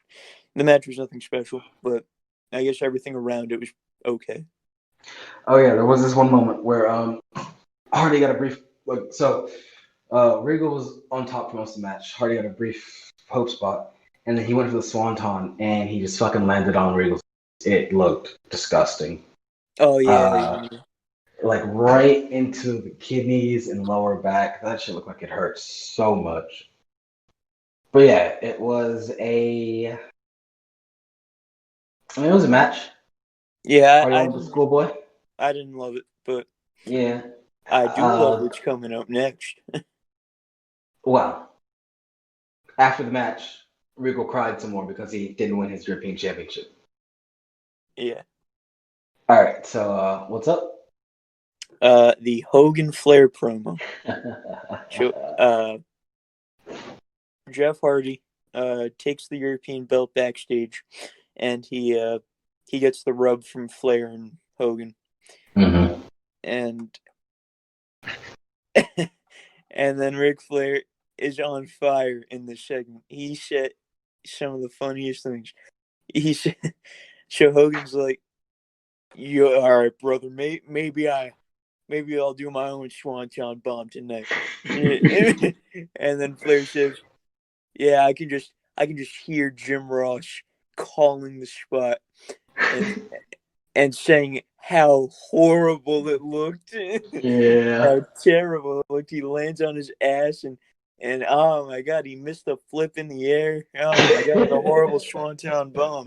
the match was nothing special, but I guess everything around it was okay. Oh yeah, there was this one moment where Hardy got a brief Regal was on top for most of the match. Hardy got a brief hope spot, and then he went for the swanton, and he just fucking landed on Regal. It looked disgusting. Oh yeah, Uh, like right into the kidneys and lower back. That shit looked like it hurt so much. But yeah, it was a match. yeah. Hardy won with the schoolboy. I didn't love it, but Yeah. I do love Uh, what's coming up next. well, after the match, Regal cried some more because he didn't win his European Championship. Yeah. All right, so what's up? The Hogan Flair promo. So, Jeff Hardy takes the European belt backstage, and he gets the rub from Flair and Hogan, Mm-hmm. and and then Ric Flair is on fire in this segment. He said some of the funniest things. He said, so Hogan's like, "You all right, brother? Maybe I'll do my own Swanton bomb tonight." And then Flair says, "Yeah, I can just hear Jim Ross calling the spot and and saying how horrible it looked, Yeah. how terrible it looked." He lands on his ass and oh my god, he missed a flip in the air. Oh my god, the horrible Swanton bomb.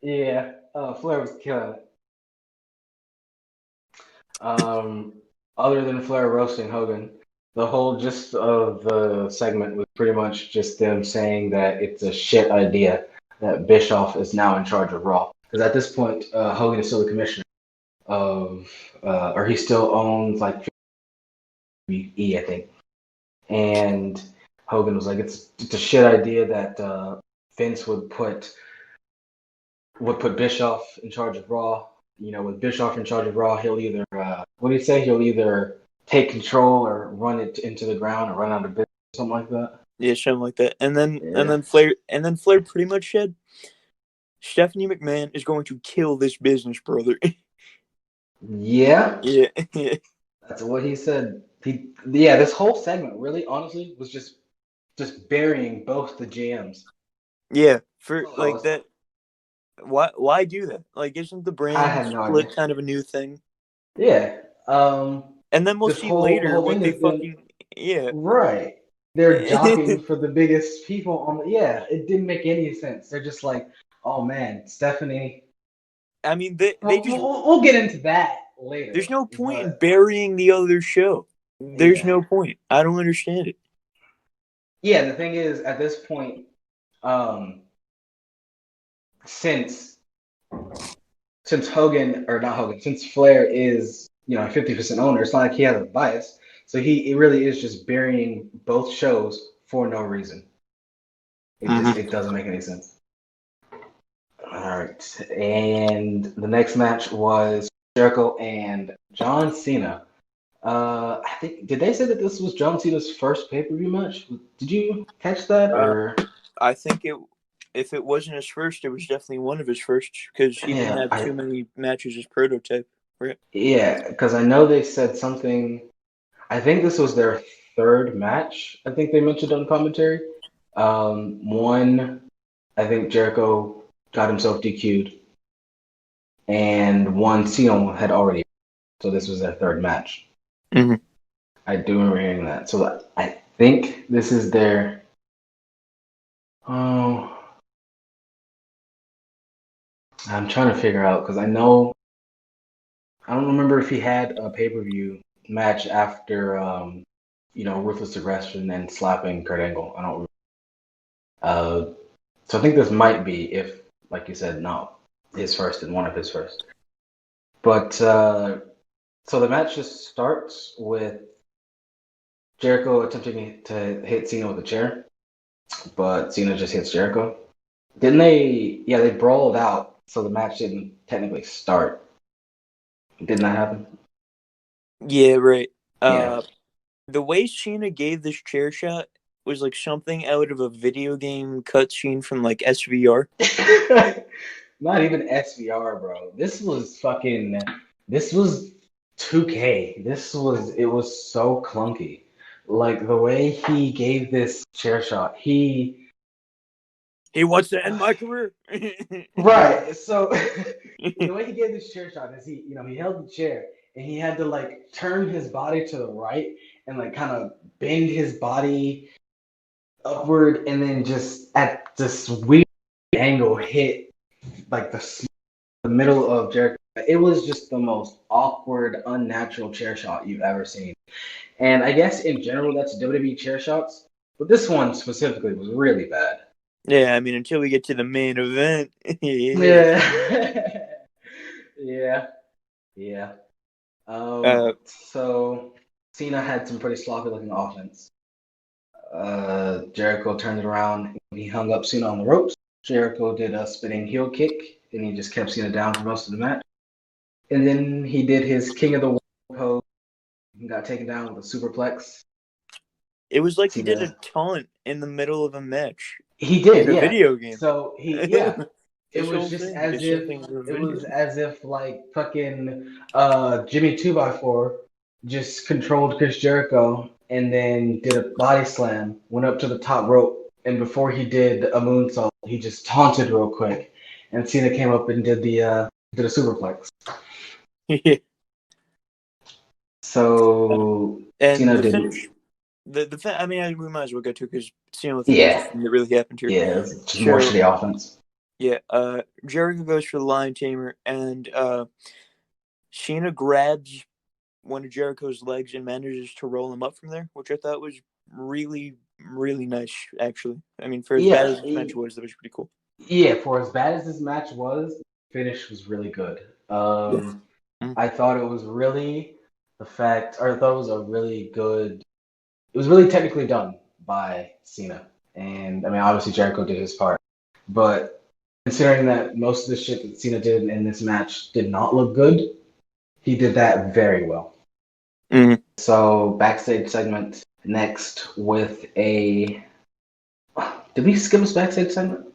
Yeah. Flair was killing it. Um, other than Flair roasting Hogan, the whole gist of the segment was pretty much just them saying that it's a shit idea that Bischoff is now in charge of Raw. Because at this point, Hogan is still the commissioner or he still owns like E, I think. And Hogan was like, it's a shit idea that Vince would put Bischoff in charge of Raw. You know, with Bischoff in charge of Raw, he'll either what do you say? He'll either take control or run it into the ground or run out of business, something like that. Yeah, something like that. And then and Yeah. then Flair pretty much said, Stephanie McMahon is going to kill this business, brother. Yeah, Yeah. that's what he said. This whole segment really, honestly, was just burying both the GMs. Yeah, for That's all like it's- that. Why do that? Like, isn't the I brand have no idea. split kind of a new thing? Yeah. And then we'll This see the later whole what thing they has been fucking yeah. right. They're jockeying for the biggest people on the. Yeah, it didn't make any sense. They're just like, oh man, Stephanie. I mean, they just We'll get into that there's later, no point in but burying the other show. There's yeah, no point. I don't understand it. yeah. The thing is, at this point, um, since Hogan or not Hogan, since Flair is 50% owner, it's not like he has a bias. So it really is just burying both shows for no reason. It doesn't make any sense. All right, and the next match was Jericho and John Cena. I think did they say that this was John Cena's first pay-per-view match? Did you catch that Uh, or? I think if it wasn't his first, it was definitely one of his first because he didn't Yeah, have too many matches as prototype. Right? yeah, because I know they said something. I think this was their third match. I think they mentioned on commentary. One, I think Jericho got himself DQ'd, and one Cena had already. So this was their third match. Mm-hmm. I do remember hearing that. So I think this is their. Oh, I'm trying to figure out because I don't remember if he had a pay-per-view match after Ruthless Aggression and slapping Kurt Angle. I don't remember. So I think this might be, if, like you said, not his first and one of his first. But so the match just starts with Jericho attempting to hit Cena with a chair, but Cena just hits Jericho. Didn't they? Yeah, they brawled out, so the match didn't technically start. Didn't that happen? Yeah, right. Yeah. The way Cena gave this chair shot was like something out of a video game cutscene from like SVR. Not even SVR, bro. This was 2K. It was so clunky. Like the way he gave this chair shot. He wants to end my career. Right. So the way he gave this chair shot is he held the chair and he had to like turn his body to the right and like kind of bend his body upward and then just at this weird angle hit like the middle of Jericho. It was just the most awkward, unnatural chair shot you've ever seen. And I guess in general, that's WWE chair shots, but this one specifically was really bad. Yeah, I mean, until we get to the main event. Yeah. Yeah. Yeah. uh, So Cena had some pretty sloppy looking offense. Jericho turned it around. He hung up Cena on the ropes. Jericho did a spinning heel kick, and he just kept Cena down for most of the match. And then he did his King of the World pose. He got taken down with a superplex. it was like he did a Cena. taunt in the middle of a match He in did, a yeah. video game. So yeah. It This was whole just thing as is if something from a video. like fucking Jimmy 2x4 just controlled Chris Jericho and then did a body slam, went up to the top rope, and before he did a moonsault, he just taunted real quick, and Cena came up and did a superplex. So And Cena the did, finish, I mean, we might as well go to because it's the only thing yeah, interesting that really happened here. yeah, it's just more So shitty offense. yeah, Jericho goes for the Lion Tamer, and Cena grabs one of Jericho's legs and manages to roll him up from there, which I thought was really, really nice. Actually, I mean, for as bad Yeah, as this match was, that was pretty cool. yeah. For as bad as this match was, the finish was really good. Yeah. Mm. I thought it was really I thought it was a really good. It was really technically done by Cena, and I mean, obviously Jericho did his part, but considering that most of the shit that Cena did in this match did not look good, he did that very well. Mm. So backstage segment next with a. Did we skip this backstage segment?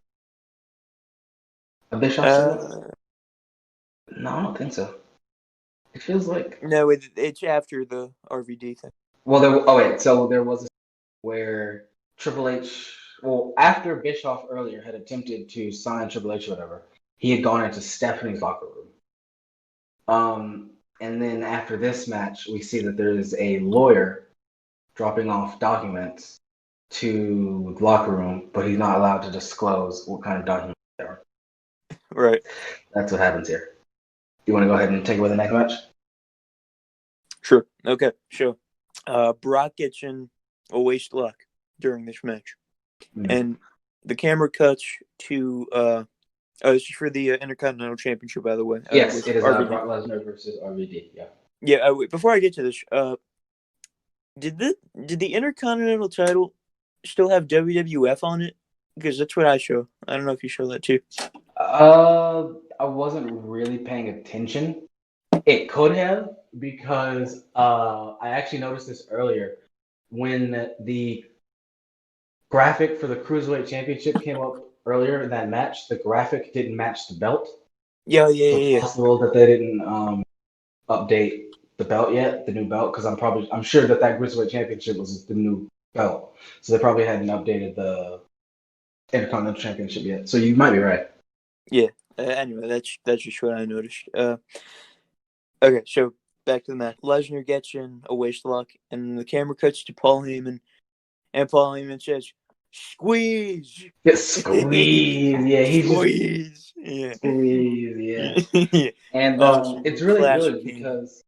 A Bischoff segment? No, I don't think so. It feels like. No, it's after the RVD thing. Well, oh wait, so there was a where Triple H well, after Bischoff earlier had attempted to sign Triple H or whatever, he had gone into Stephanie's locker room. And then after this match, we see that there is a lawyer dropping off documents to the locker room, but he's not allowed to disclose what kind of documents they are. Right. That's what happens here. You want to go ahead and take away the next match? Sure. Okay. Sure. Brock gets in a waist lock during this match, and the camera cuts to. This is for the Intercontinental Championship, by the way. Yes, it is Brock Lesnar versus RVD. Yeah. Yeah. Before I get to this, did the Intercontinental title still have WWF on it? Because that's what I show. I don't know if you show that too. I wasn't really paying attention. It could have, because I actually noticed this earlier when the graphic for the Cruiserweight Championship came up earlier in that match. The graphic didn't match the belt. Yeah. So it's possible that they didn't update the belt yet, the new belt, because I'm sure that Cruiserweight Championship was the new belt. So they probably hadn't updated the Intercontinental Championship yet. So you might be right. Yeah. Anyway, that's just what I noticed. Okay, so back to the match. Lesnar gets in a waist lock, and the camera cuts to Paul Heyman, and Paul Heyman says, "Squeeze." Yeah, squeeze. Yeah, he's squeeze. Yeah. Squeeze. Yeah. Yeah. And it's really good because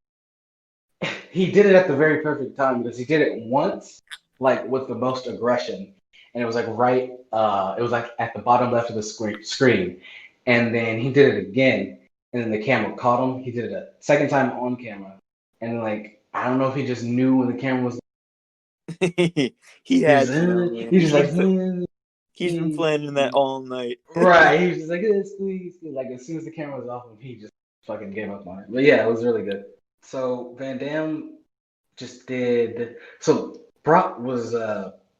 he did it at the very perfect time, because he did it once, like with the most aggression, and it was like right. It was like at the bottom left of the screen, and then he did it again, and then the camera caught him. He did it a second time on camera, and like I don't know if he just knew when the camera was. he had to know, man. He's just like he's been planning that all night. Right. He's just like, squeeze. Like as soon as the camera was off him, he just fucking gave up on it. But yeah, it was really good. So Van Dam just did. So Brock was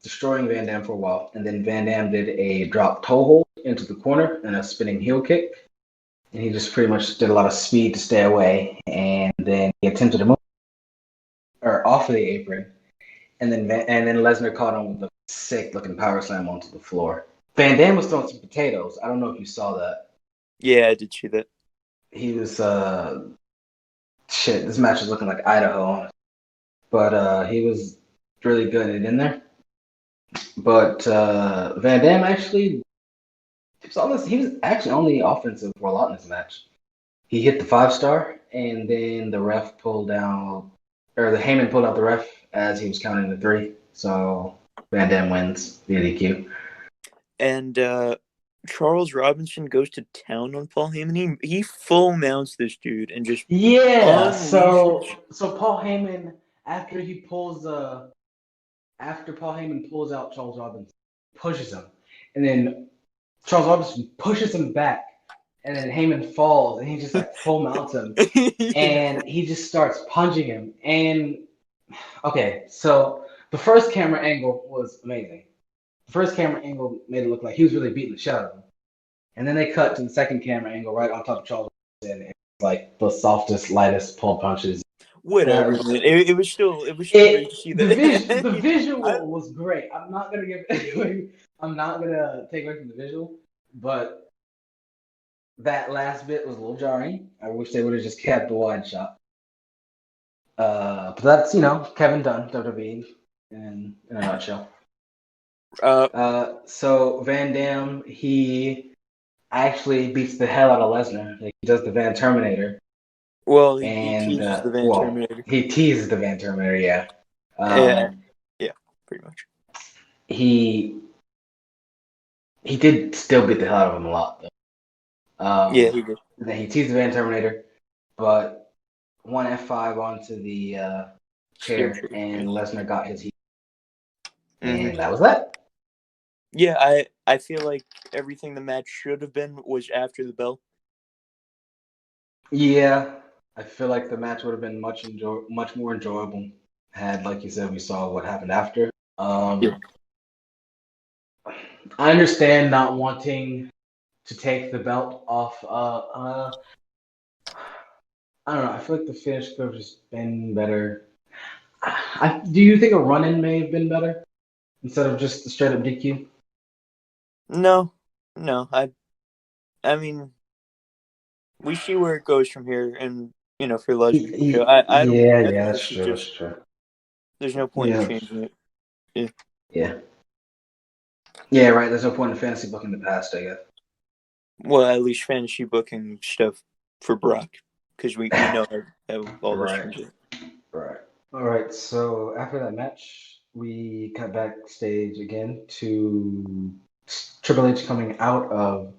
destroying Van Dam for a while, and then Van Dam did a drop toe hold into the corner and a spinning heel kick, and he just pretty much did a lot of speed to stay away, and then he attempted to move off of the apron, and then Lesnar caught him with a sick looking power slam onto the floor. Van Dam was throwing some potatoes. I don't know if you saw that. Yeah, I did see that. He was this match was looking like Idaho, but he was really good at it in there. But Van Dam actually, he was actually only offensive for a lot in this match. He hit the 5-star, and then the ref pulled down, or the Heyman pulled out the ref as he was counting the 3. So Van Dam wins via DQ. And Charles Robinson goes to town on Paul Heyman. He full mounts this dude and just So Paul Heyman, after Paul Heyman pulls out Charles Robinson, pushes him, and then Charles Robinson pushes him back, and then Heyman falls, and he just like full mounts him, and he just starts punching him. And okay, so the first camera angle was amazing. The first camera angle made it look like he was really beating the shit out of him. And then they cut to the second camera angle right on top of Charles Robinson, and it's like the softest, lightest pull punches. Whatever. It was still great to see that. The visual was great. I'm not gonna take away from the visual, but that last bit was a little jarring. I wish they would have just kept the wide shot. But that's Kevin Dunn, WWE, in a nutshell. So Van Dam, he actually beats the hell out of Lesnar. Like, he does the Van Terminator. Well, he teases the Van Terminator. He teases the Van Terminator, yeah. Yeah, pretty much. He did still beat the hell out of him a lot, though. Yeah, he did. Then he teased the Van Terminator, but one F5 onto the chair, and Lesnar got his heat. Mm-hmm. And that was that. Yeah, I feel like everything the match should have been was after the bell. Yeah, I feel like the match would have been much more enjoyable had, like you said, we saw what happened after. Yeah. I understand not wanting to take the belt off. I don't know. I feel like the finish could have just been better. Do you think a run-in may have been better instead of just the straight-up DQ? No, no. I mean, we see where it goes from here, and for a lesbian show, I don't. Yeah, I yeah, think that's this is true. That's just. true. There's no point in Yeah, changing it. Yeah. yeah, yeah. Right. There's no point in fantasy book in the past, I Well, at least fantasy booking stuff for Brock, because we guess. know how all this Right. turns out. Right. All right. So after that match, we cut backstage again to Triple H coming out of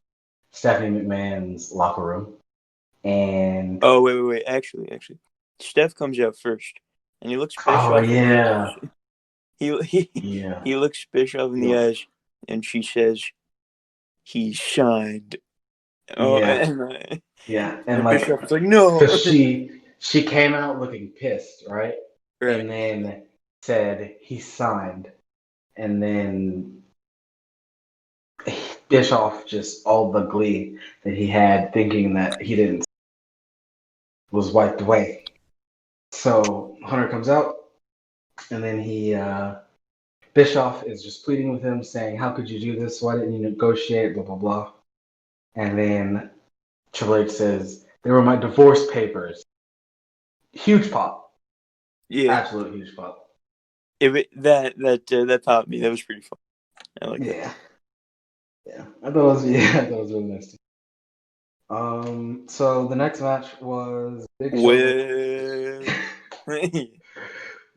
Stephanie McMahon's locker room, and Oh wait. Actually, Steph comes out first, and he looks oh Bischoff in the yeah, eyes. He yeah, he looks Bischoff in the yeah, eyes, and she says he signed. Oh, yeah, and yeah, and and like, Bischoff is like, no. cause she came out looking pissed, right? Right. And then said he signed, and then Bischoff just all the glee that he had thinking that he didn't was wiped away. So Hunter comes out, and then Bischoff is just pleading with him, saying, "How could you do this? Why didn't you negotiate?" Blah blah blah. And then Triple H says, "They were my divorce papers." Huge pop, Yeah. absolute huge pop. That popped me. That was pretty fun. I like that. Yeah, yeah. I thought it was yeah, I thought it was really nice. So the next match was Big Show Well, the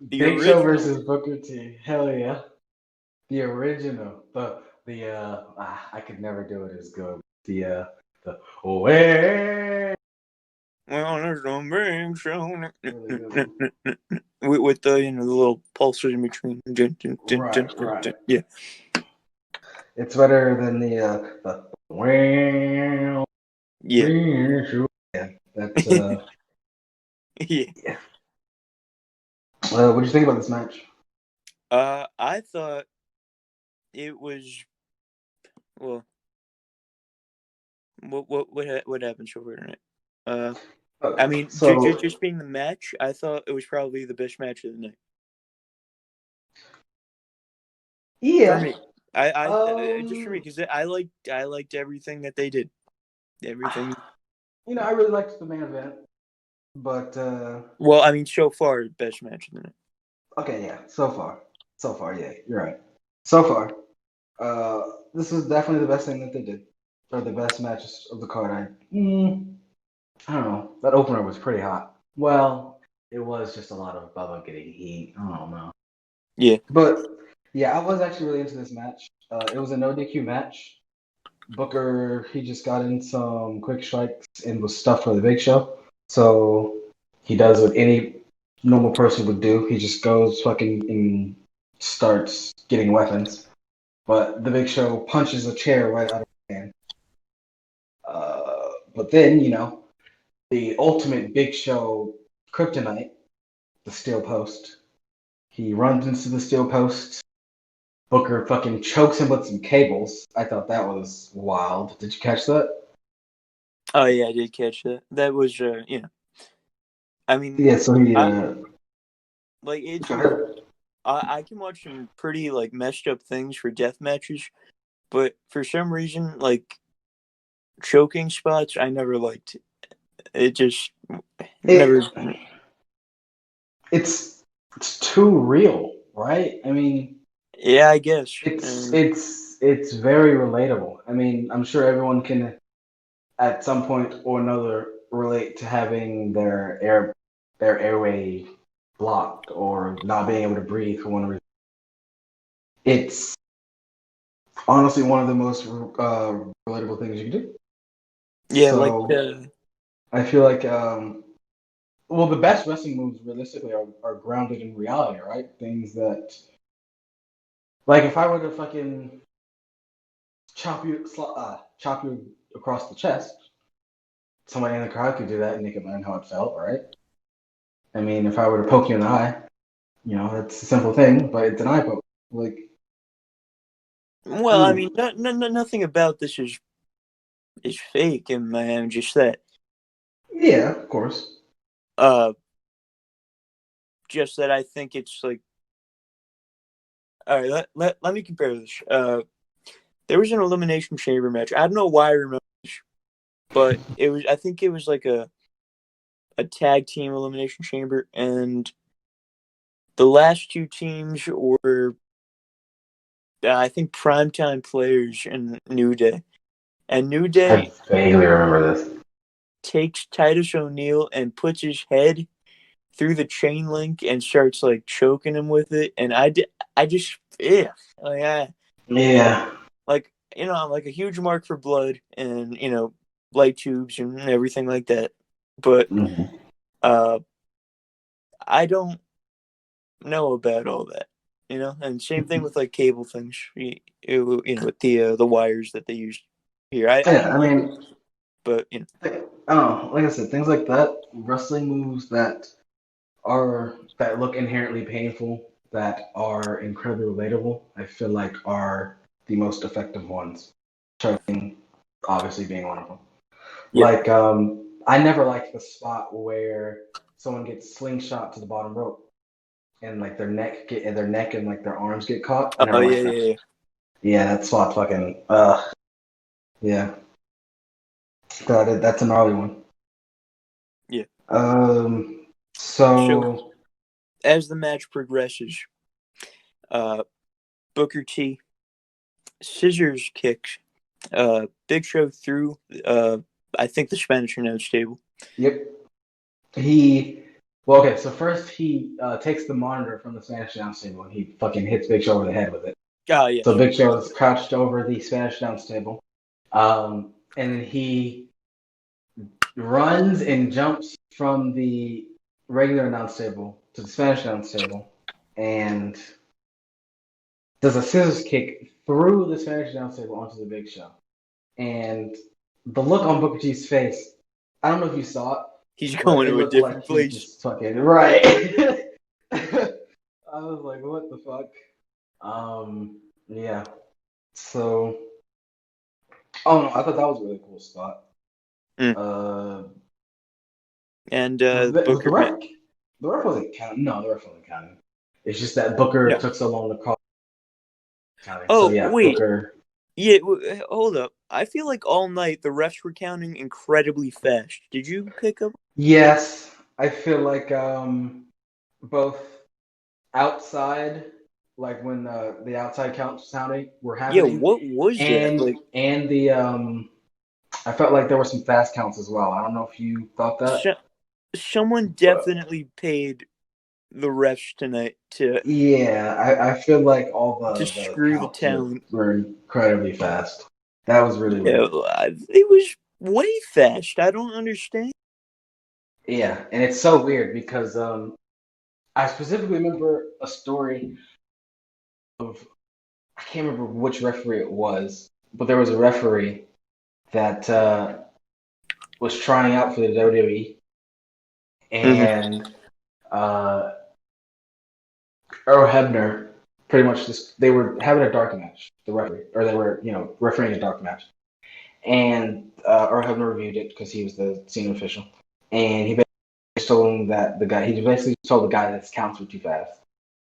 Big Show original. versus Booker T. Hell yeah. The original, I could never do it as good. The way Well, there's no big show. really good one. With the the little pulses in between. Right, right. Yeah. It's better than the wow. Yeah. Yeah, that's Yeah. yeah. What do you think about this match? I thought it was well. What happened so far tonight? I Okay, mean, so just being the match, I thought it was probably the best match of the night for yeah, me. I just for me um, because I liked everything that they did. Everything. I really liked the main event, but Well, I mean, so far, best match of the night. okay, yeah, so far, yeah, you're right. So far, this is definitely the best thing that they did, or the best matches of the card. I don't know. That opener was pretty hot. Well, it was just a lot of Bubba getting heat. I don't know. Yeah. But yeah, I was actually really into this match. It was a no DQ match. Booker, he just got in some quick strikes and was stuffed for the Big Show. So he does what any normal person would do. He just goes fucking and starts getting weapons. But the Big Show punches a chair right out of his hand. But then, the ultimate Big Show kryptonite, the steel post. He runs into the steel post. Booker fucking chokes him with some cables. I thought that was wild. Did you catch that? Oh yeah, I did catch that. That was I mean, Yeah, so he I like go ahead. I can watch some pretty like messed up things for death matches, but for some reason, like choking spots, I never liked. It just never. It it's too real, right? I mean, Yeah, I guess. it's very relatable. I mean, I'm sure everyone can at some point or another relate to having their airway blocked or not being able to breathe for one reason. It's honestly one of the most relatable things you can do. Yeah, like So I feel like well, the best wrestling moves realistically are grounded in reality, right? Things that like if I were to fucking chop you across the chest, somebody in the crowd could do that and they could learn how it felt, right? I mean, if I were to poke you in the eye, that's a simple thing, but it's an eye poke. Like, well, I mean, nothing about this is fake, and man, just that. yeah, of course. Uh, just that I think it's like. All right, let me compare this. there was an Elimination Chamber match. I don't know why I remember this, but I think it was like a tag team Elimination Chamber, and the last two teams were, I think, Primetime Players and New Day. And New Day I vaguely remember this. takes Titus O'Neil and puts his head through the chain link and starts like choking him with it. And I just, yeah, Yeah. like, I'm like a huge mark for blood and, light tubes and everything like that. But Mm-hmm. I don't know about all that, and same thing with like cable things, with the wires that they used here. I Yeah, don't I like it, mean, but I don't know. Like I said, things like that, wrestling moves that look inherently painful, that are incredibly relatable, I feel like are the most effective ones. Choking, obviously being one of them. yeah. Like, I never liked the spot where someone gets slingshot to the bottom rope and like their neck and like their arms get caught. I Oh never yeah, liked that. yeah, yeah. Yeah, that spot fucking yeah. That's a gnarly one. Yeah. Um So so as the match progresses, uh, Booker T scissors kicks Big Show through I think the Spanish announce table. yep. So first he takes the monitor from the Spanish announce table and he fucking hits Big Show over the head with it. Oh yeah, So sure. Big Show is crouched over the Spanish announce table. And he runs and jumps from the regular announce table to the Spanish announce table and does a scissors kick through the Spanish announce table onto the Big Show. And the look on Booker T's face, I don't know if you saw it, He's but going it to a looked like different he place. just fucking right. I was like, what the fuck? Yeah. So, oh no, I thought that was a really cool spot. Mm. Uh, And was the Booker, ref? The ref wasn't counting. No, the ref wasn't counting. It's just that Booker no. took so long to call counting. So Oh yeah, wait, Booker. yeah. Hold up. I feel like all night the refs were counting incredibly fast. Did you pick up? Yes, I feel like both outside, like when the outside count sounding were Yeah. happening, What was that like? and the I felt like there were some fast counts as well. I don't know if you thought that, So, someone but definitely paid the refs tonight to yeah, I feel like all the screw the counts talent. were incredibly fast. That was really Yeah, weird. it was way fast. I don't understand. Yeah, and it's so weird because I specifically remember a story of I can't remember which referee it was, but there was a referee that was trying out for the WWE, Mm-hmm. and uh, Earl Hebner pretty much just they were having a dark match, the referee, or they were refereeing a dark match, and Earl Hebner reviewed it because he was the senior official, and he basically told him that he basically told the guy that his counts were too fast,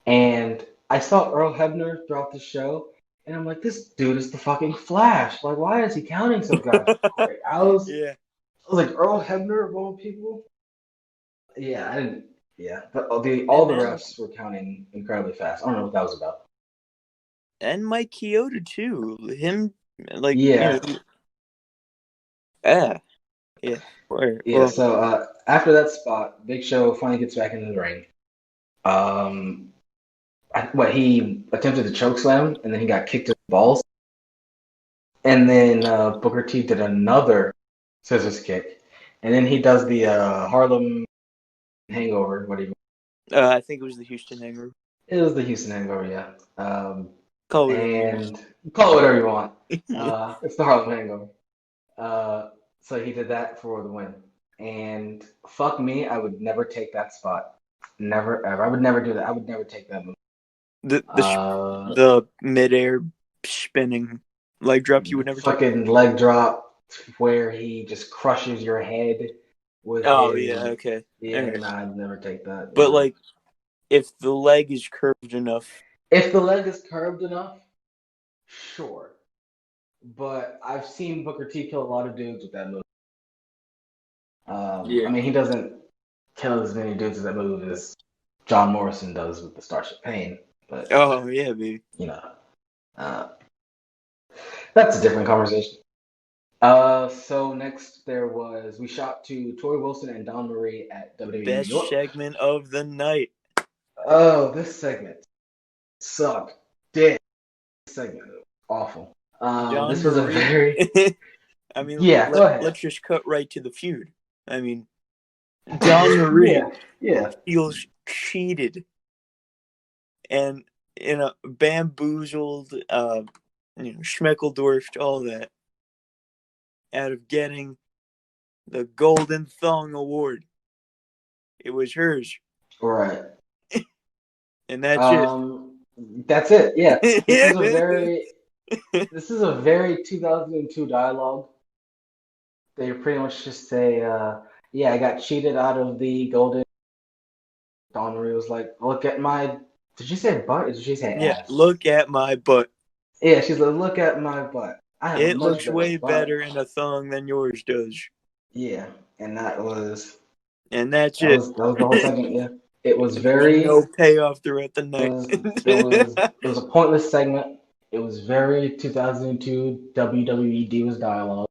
and I saw Earl Hebner throughout the show, and I'm like, this dude is the fucking Flash. Like, why is he counting so goddamn quick? Yeah, I was like, Earl Hebner of all people. Yeah, I didn't. Yeah, but all and the then refs were counting incredibly fast. I don't know what that was about. Mike Chioda too. Him like Yeah, ah yeah. yeah. Well, So after that spot, Big Show finally gets back into the ring. Um, he attempted to choke slam, and then he got kicked in the balls. And then Booker T did another scissors kick, and then he does the Harlem Hangover. What do you? I think it was the Houston Hangover. It was the Houston Hangover, yeah. Call it whatever you want. And call it whatever you want. Yeah. It's the Harlem Hangover. So he did that for the win. And fuck me, I would never take that spot. Never ever. I would never do that. I would never take that move. The Uh, the midair spinning leg drop you would never take. fucking leg drop where he just crushes your head with Oh yeah, his. okay. All Yeah, right. nah, I'd never take that. But Yeah. like, if the leg is curved enough, If the leg is curved enough, sure. but I've seen Booker T kill a lot of dudes with that move. Yeah. I mean, he doesn't kill as many dudes with that move as John Morrison does with the Starship Pain, but Oh yeah, baby. you know, uh, that's a different conversation. So next we shot to Tori Wilson and Dawn Marie at WWE New Best York. segment of the night. Oh, this segment sucked. Dick. This segment was awful. Dawn This was a Marie. very I mean, yeah. Go ahead. let's just cut right to the feud. I mean, Dawn Yeah, Marie yeah. feels cheated and bamboozled, schmeckledorfed, all that, out of getting the Golden Thong Award. It was hers, Right. and that's it. That's it. Yeah. This Yeah. is a very this is a very 2002 dialogue. They pretty much just say, "Yeah, I got cheated out of the golden." Dawn Marie was like, "Look at my." Did she say butt? Or did she say Yeah, ass? look at my butt. Yeah, she's like, "Look at my butt. I have a It much looks better way butt." better in a thong than yours does. Yeah, and And that's it. that was the whole segment. Yeah, it was And there was very no payoff throughout the it night. was it was a pointless segment. It was very 2002 WWE Divas dialogue,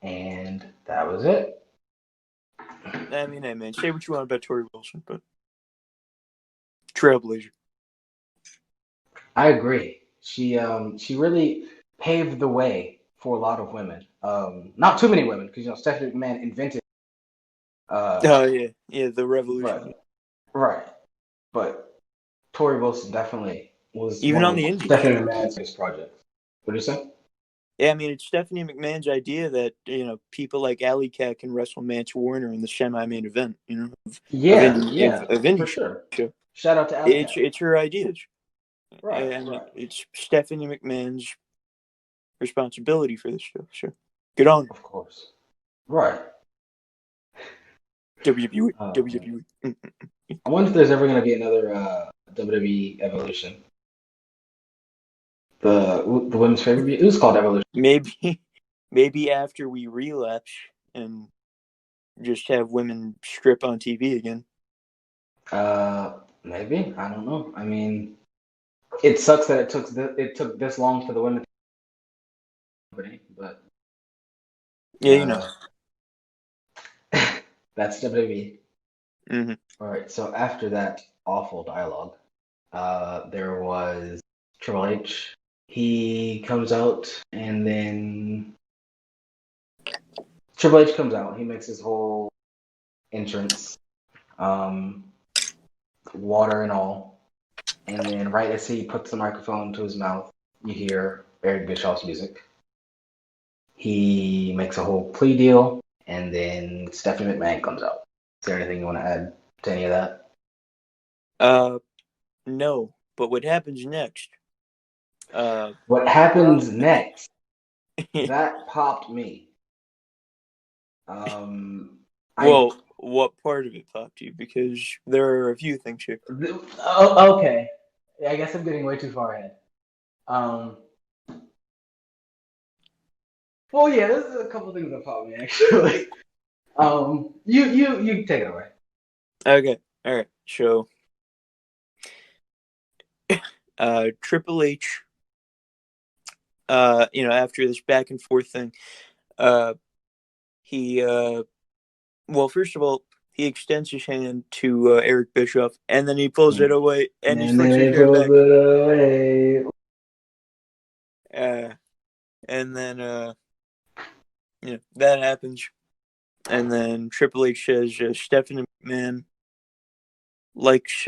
and that was it. I mean, hey man, say what you want about Tori Wilson, but Trailblazer. I agree. She really paved the way for a lot of women. Not too many women, because Stephanie McMahon invented. Oh yeah, the revolution. But right, but Tori Wilson definitely was Even one on of the indies. Stephanie McMahon's biggest projects. What do you say? Yeah, I mean, it's Stephanie McMahon's idea that people like Alley Cat can wrestle Mance Warner in the semi-main event. Of Yeah, indie yeah, of for indie sure. show. Shout out to Alley Cat. It's her ideas, Right, and right. it's Stephanie McMahon's responsibility for this show. So good on her. Of course. Right. WWE, Man. WWE. I wonder if there's ever going to be another WWE Evolution. The women's favorite. It was called Evolution. Maybe after we relapse and just have women strip on TV again. Maybe I don't know. I mean, it sucks that it took this long for the women company, but Yeah. that's WWE. Mm-hmm. All right. So after that awful dialogue, there was Triple H. He comes out, and then Triple H comes out. He makes his whole entrance, um, water and all. And then right as he puts the microphone to his mouth, you hear Eric Bischoff's music. He makes a whole plea deal, and then Stephanie McMahon comes out. Is there anything you want to add to any of that? No. But what happens next? What happens next? That popped me. Well, what part of it popped you? Because there are a few things here. Okay. I guess I'm getting way too far ahead. Well, yeah, there's a couple things that popped me actually. You take it away. Okay, all right. So, Triple H, after this back and forth thing, he, well, first of all, he extends his hand to Eric Bischoff, and then he pulls it away, and he flicks his hair back. And then, that happens. And then Triple H says Stephanie McMahon likes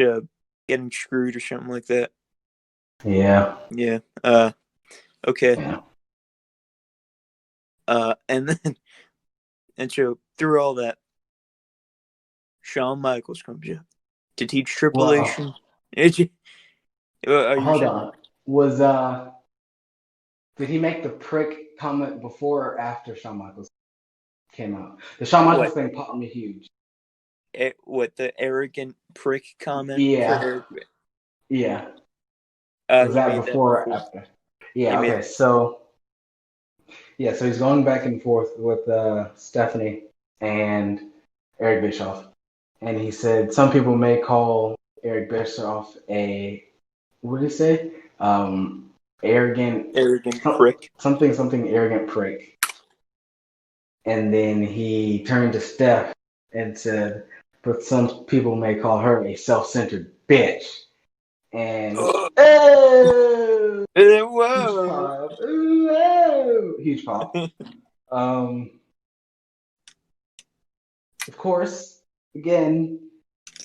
getting screwed or something like that. Yeah. Yeah. Okay. Yeah. And so through all that, Shawn Michaels comes in to teach Triple H. Hold on. Did he make the prick comment before or after Shawn Michaels came out? The Shawn Michaels thing popped me huge. What, the arrogant prick comment? Yeah. Yeah. Was that before or after? Yeah, okay. So Yeah, so he's going back and forth with Stephanie and Eric Bischoff. And he said some people may call Eric Bischoff a, what did he say? Arrogant, Arrogant prick. something arrogant prick. And then he turned to Steph and said, but some people may call her a self-centered bitch. And oh, huge Whoa. pop, oh, huge pop. Of course, again,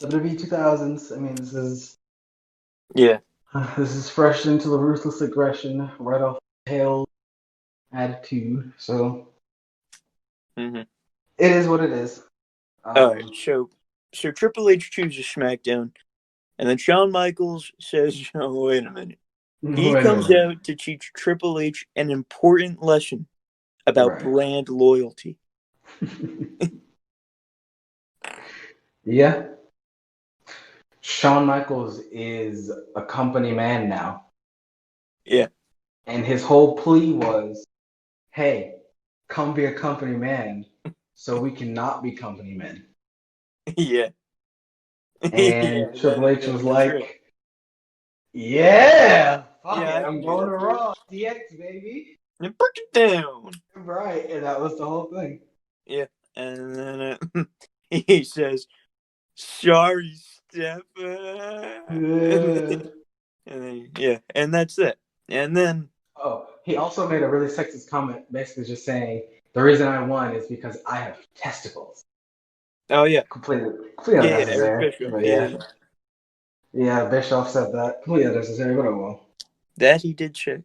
WWE 2000s. I mean, Yeah. this is fresh into the ruthless aggression right off the tail attitude. So Mm-hmm. it is what it is. All right. So Triple H chooses SmackDown, and then Shawn Michaels says, "Oh, wait a minute." He Wait a comes minute. out to teach Triple H an important lesson about Right. brand loyalty. Yeah. Shawn Michaels is a company man now. Yeah. And his whole plea was, hey, come be a company man so we can not be company men. Yeah. And Triple H was That's right. like, yeah, fuck Yeah, it, I I'm can do going that to for you. Raw, DX, baby. And break it down. Right, and that was the whole thing. Yeah. And then he says, sorry, Steph. And then, yeah, and that's it. And then Oh, he also made a really sexist comment, basically just saying the reason I won is because I have testicles. oh yeah. Completely Yeah, Eric unnecessary. Bischoff. But Yeah. yeah, Bischoff said that. Completely unnecessary, but oh well. That he did say.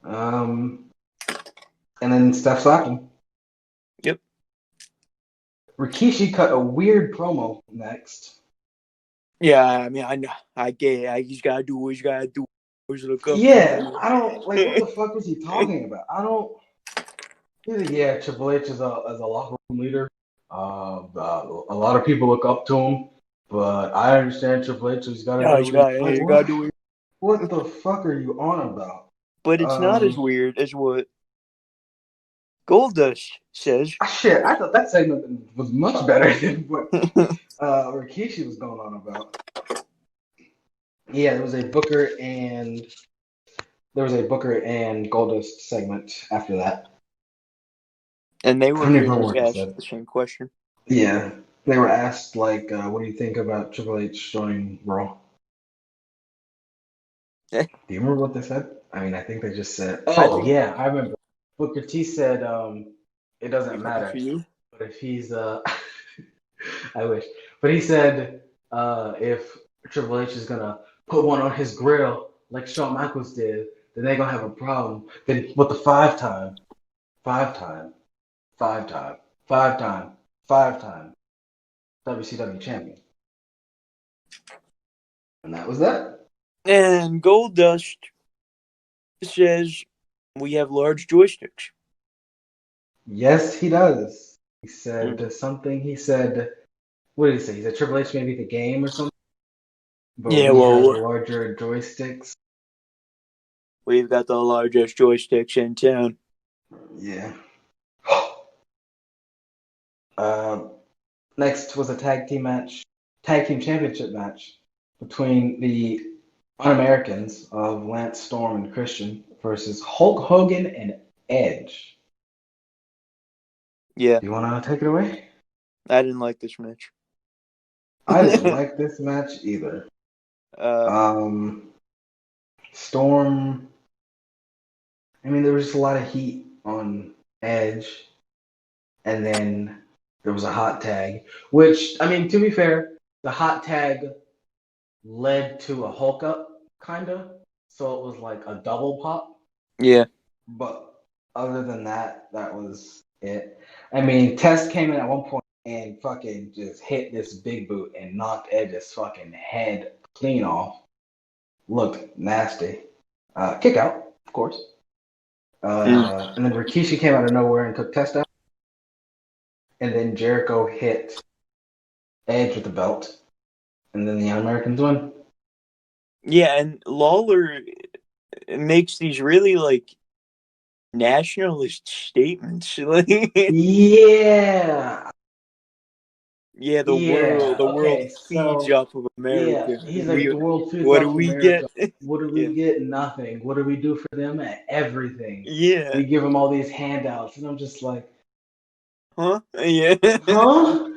Um, and then Steph slapped him. Yep. Rikishi cut a weird promo next. Yeah, I mean, I know. I get it. He's got to do what he's got to do. Always look up to Yeah, me. I don't like what the fuck was he talking about? I don't. He's like, yeah, Triple H is a locker room leader. A lot of people look up to him, but I understand Triple H has got to Yeah, do what like he's got to what? do it. What the fuck are you on about? But it's not as weird as what Goldust says. Shit, I thought that segment was much better than what Rikishi was going on about. Yeah, there was a Booker and Goldust segment after that. And they I were don't even pretty remember much what they asked said. the same question. Yeah, they were asked like, "What do you think about Triple H joining Raw?" Eh, Do you remember what they said? I mean, I think they just said, I "Oh think yeah, I remember." Booker T said, "It doesn't good matter, for you. but if he's I wish, but he said if Triple H is gonna put one on his grill like Shawn Michaels did, then they're gonna have a problem. Then what the five time, five time, five time, five time WCW champion, and that was that." And Goldust says we have large joysticks. Yes, he does. He Mm. said something. He said, what did he say? He said Triple H may be the game or something, but Yeah, we have well, larger joysticks. we've got the largest joysticks in town. Yeah. Uh, next was a tag team championship match between the Un-Americans of Lance Storm and Christian versus Hulk Hogan and Edge. Yeah, Do you want to take it away? I didn't like this match. I didn't like this match either. uh, Storm. I mean, there was just a lot of heat on Edge, and then there was a hot tag, which, I mean, to be fair, the hot tag led to a Hulk up, kind of. So it was like a double pop. yeah, But other than that, that was it. I mean, Test came in at one point and fucking just hit this big boot and knocked Edge's fucking head clean off. Looked nasty. Kick out, of course. And then Rikishi came out of nowhere and took Test out. And then Jericho hit Edge with the belt. And then the Un-Americans win. yeah, and Lawler makes these really like nationalist statements. Yeah. Yeah, the Yeah. world Okay. feeds So, off of yeah, America. he's like, the world feeds What do off we America. get? What do Yeah, we get? Nothing. What do we do for them? Everything. yeah, We give them all these handouts, and I'm just like, huh? Yeah. huh?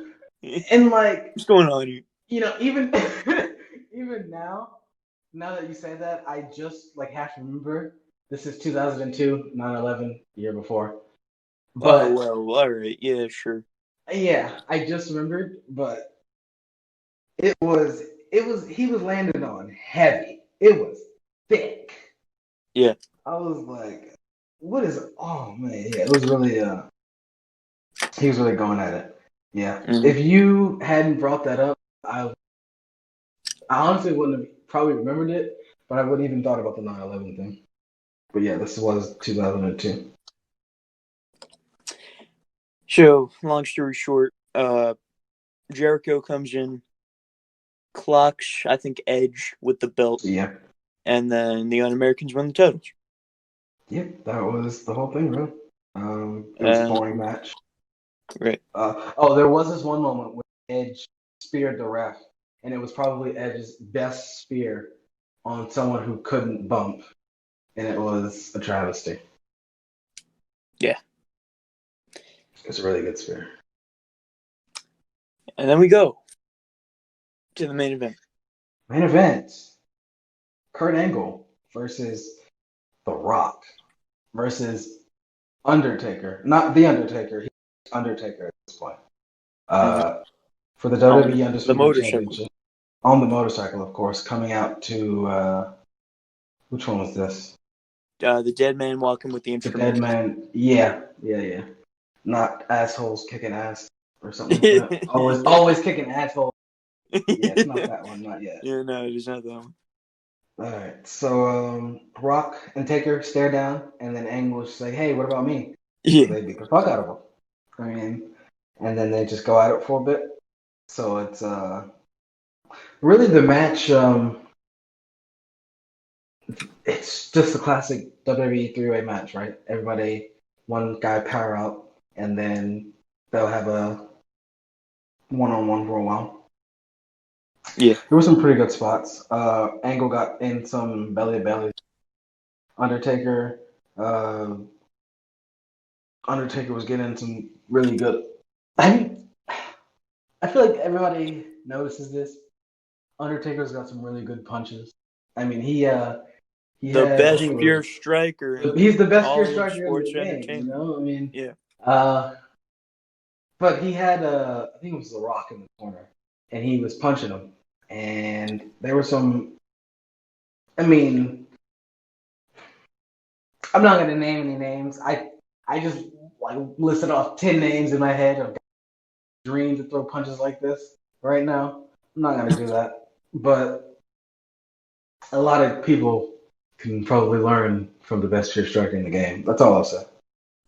And like, What's going on here? even even now that you say that, I just like have to remember this is 2002, 9/11, year before. Oh But well, all right, yeah, sure. yeah, I just remembered, but it was he was landing on heavy. It was thick. Yeah. I was like, what is it? Oh man, yeah, it was really he was really going at it. Yeah. Mm-hmm. If you hadn't brought that up, I honestly wouldn't have probably remembered it, but I wouldn't even thought about the 9/11 thing. But yeah, this was 2002. So, long story short, Jericho comes in, clocks, I think, Edge with the belt, So yeah, and then the Un-Americans win the titles. that was the whole thing, bro. It was a boring match. Right. There was this one moment where Edge speared the ref, and it was probably Edge's best spear on someone who couldn't bump, and it was a travesty. Yeah. It's a really good spear. And then we go to the main event. Main event: Kurt Angle versus The Rock versus Undertaker. Not The Undertaker. He's Undertaker at this point. For the WWE On the Undisputed motorcycle. Championship on the motorcycle, of course, coming out to which one was this? The dead man walking with the The Dead instrument. Man. Yeah. Not assholes kicking ass or something like that. Always kicking assholes. Yeah, it's not that one. Not yet. Yeah, no, it is not that one. All right. So Rock and Taker stare down, and then Angle say, "Hey, what about me?" So Yeah. they beat the fuck out of him. I mean, and then they just go at it for a bit. So it's really the match. It's just a classic WWE three-way match, right? Everybody, one guy power out, and then they'll have a one-on-one for a while. Yeah. There were some pretty good spots. Angle got in some belly to belly. Undertaker, uh, Undertaker was getting some really good. I feel like everybody notices this. Undertaker's got some really good punches. I mean, he The had, I best think it pure was, striker in he's the best pure all of striker in the sports game. You entertainment. know, I mean, Yeah. but he had, I think it was The Rock in the corner, and he was punching him, and there were some. I mean, I'm not gonna name any names. I just like listed off 10 names in my head of dreams to throw punches like this right now. I'm not gonna do that, but a lot of people can probably learn from the best pure striker in the game. That's all I'll say.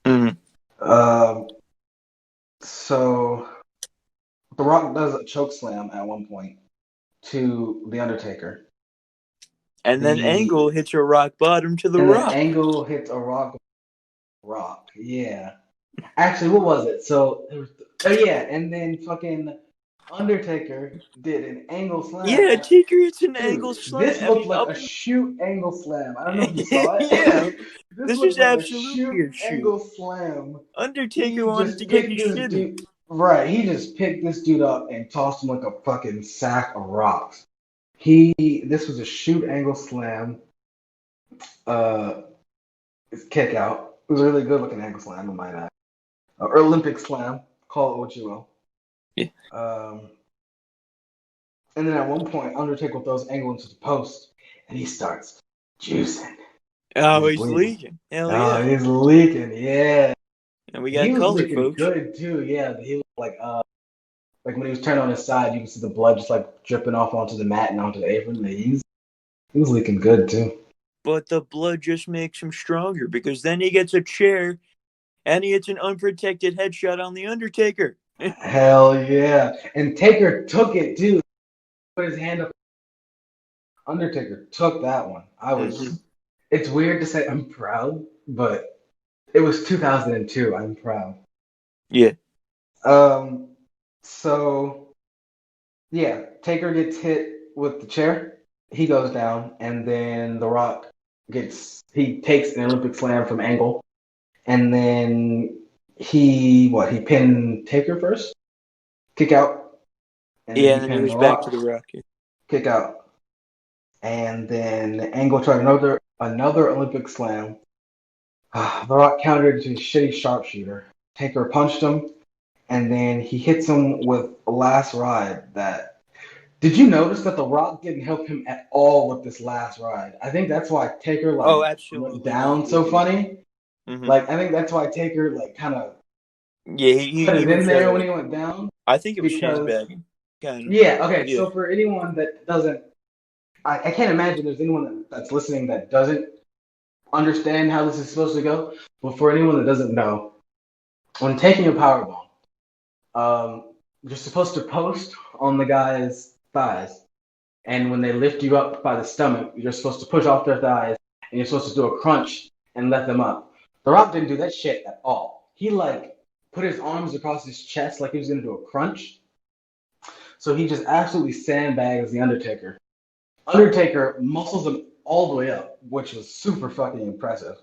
Mm. Um, so The Rock does a choke slam at one point to The Undertaker. And then Angle hits a rock bottom to the And then Rock. Angle hits a rock. Yeah. Actually, what was it? So there was, and then fucking Undertaker did an angle Yeah, slam. Taker hits an Dude, Angle slam. this I looked mean, like up a in... shoot angle slam. I don't know if you saw Yeah, it. This this was looked like a absolutely shoot a shoot. angle slam. Undertaker He wanted to just get picked his this shit in. dude. Right, he just picked this dude up and tossed him like a fucking sack of rocks. This was a shoot angle slam. Uh, Kick out. It was a really good looking angle slam, I might add. Or Olympic slam. Call it what you will. Yeah. And then at one point, Undertaker throws Angle into the post, and he starts juicing. Oh, He's he's bleeding. leaking. Hell Oh, yeah. he's leaking. Yeah, And we he got was color, looking folks. good too. Yeah, he was like when he was turned on his side, you can see the blood just like dripping off onto the mat and onto the apron. He was leaking good too. But the blood just makes him stronger because then he gets a chair and he hits an unprotected headshot on the Undertaker. Hell yeah! And Taker took it too. Put his hand up. Undertaker took that one. Mm-hmm. It's weird to say I'm proud, but It was 2002. I'm proud. Yeah. Um, so yeah, Taker gets hit with the chair. He goes down, and then The Rock he takes an Olympic slam from Angle, and then he pinned Taker first, kick out, and then Yeah, he and then it pinned was The back to Rock, the Rocket. kick out, and then Angle tried another Olympic slam. The Rock countered to shitty sharpshooter. Taker punched him, and then he hits him with a last ride that. Did you notice that The Rock didn't help him at all with this last ride? I think that's why Taker Oh, went absolutely not. down so funny. Mm-hmm. I think that's why Taker kind of Yeah, put he it in was. there when he went down I think it was because sandbagging. Kind of. yeah, okay. Yeah. So for anyone that doesn't, I can't imagine there's anyone that's listening that doesn't understand how this is supposed to go. But for anyone that doesn't know, when taking a power bomb, you're supposed to post on the guy's thighs. And when they lift you up by the stomach, you're supposed to push off their thighs and you're supposed to do a crunch and let them up. The Rock didn't do that shit at all. He put his arms across his chest like he was gonna do a crunch. So he just absolutely sandbags the Undertaker. Undertaker muscles him all the way up, which was super fucking impressive.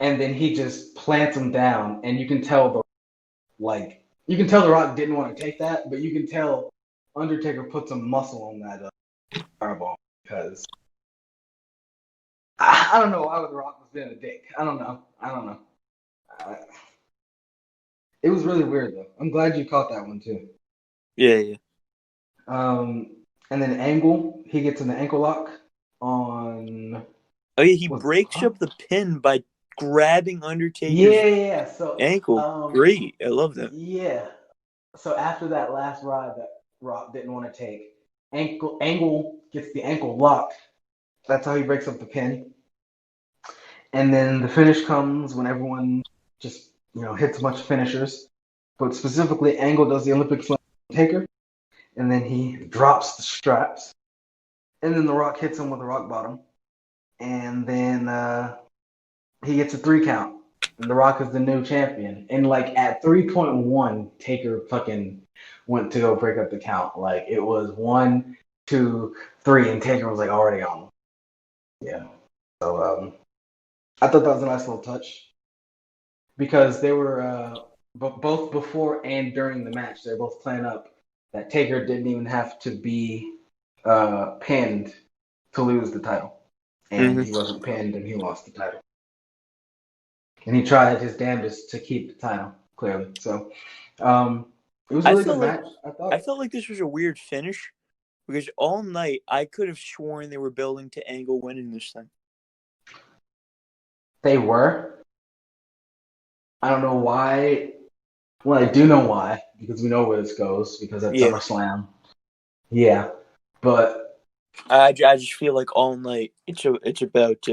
And then he just plants him down, and you can tell the Rock didn't want to take that, but you can tell Undertaker put some muscle on that fireball because I don't know why The Rock was being a dick. I don't know. It was really weird though. I'm glad you caught that one too. Yeah, yeah. And then Angle, he gets in the ankle lock on. Oh yeah, he breaks up the pin by grabbing Undertaker's Yeah. So ankle. Great, I love that. Yeah. So after that last ride that Rock didn't want to take, Angle gets the ankle lock. That's how he breaks up the pin. And then the finish comes when everyone just hits a bunch of finishers. But specifically, Angle does the Olympic slam Taker, and then he drops the straps. And then The Rock hits him with a rock bottom. And then he gets a 3 count. And The Rock is the new champion. And at 3.1, Taker fucking went to go break up the count. It was 1, 2, 3, and Taker was already on. Yeah. So I thought that was a nice little touch because they were both before and during the match. They were both playing up that Taker didn't even have to be pinned to lose the title, and he wasn't pinned, and he lost the title. And he tried his damnedest to keep the title, clearly. So it was a really good match. I felt like this was a weird finish because all night I could have sworn they were building to Angle winning this thing. They were. I don't know why. Well, I do know why because we know where this goes because at SummerSlam. Yeah, but I just feel like all night it's about.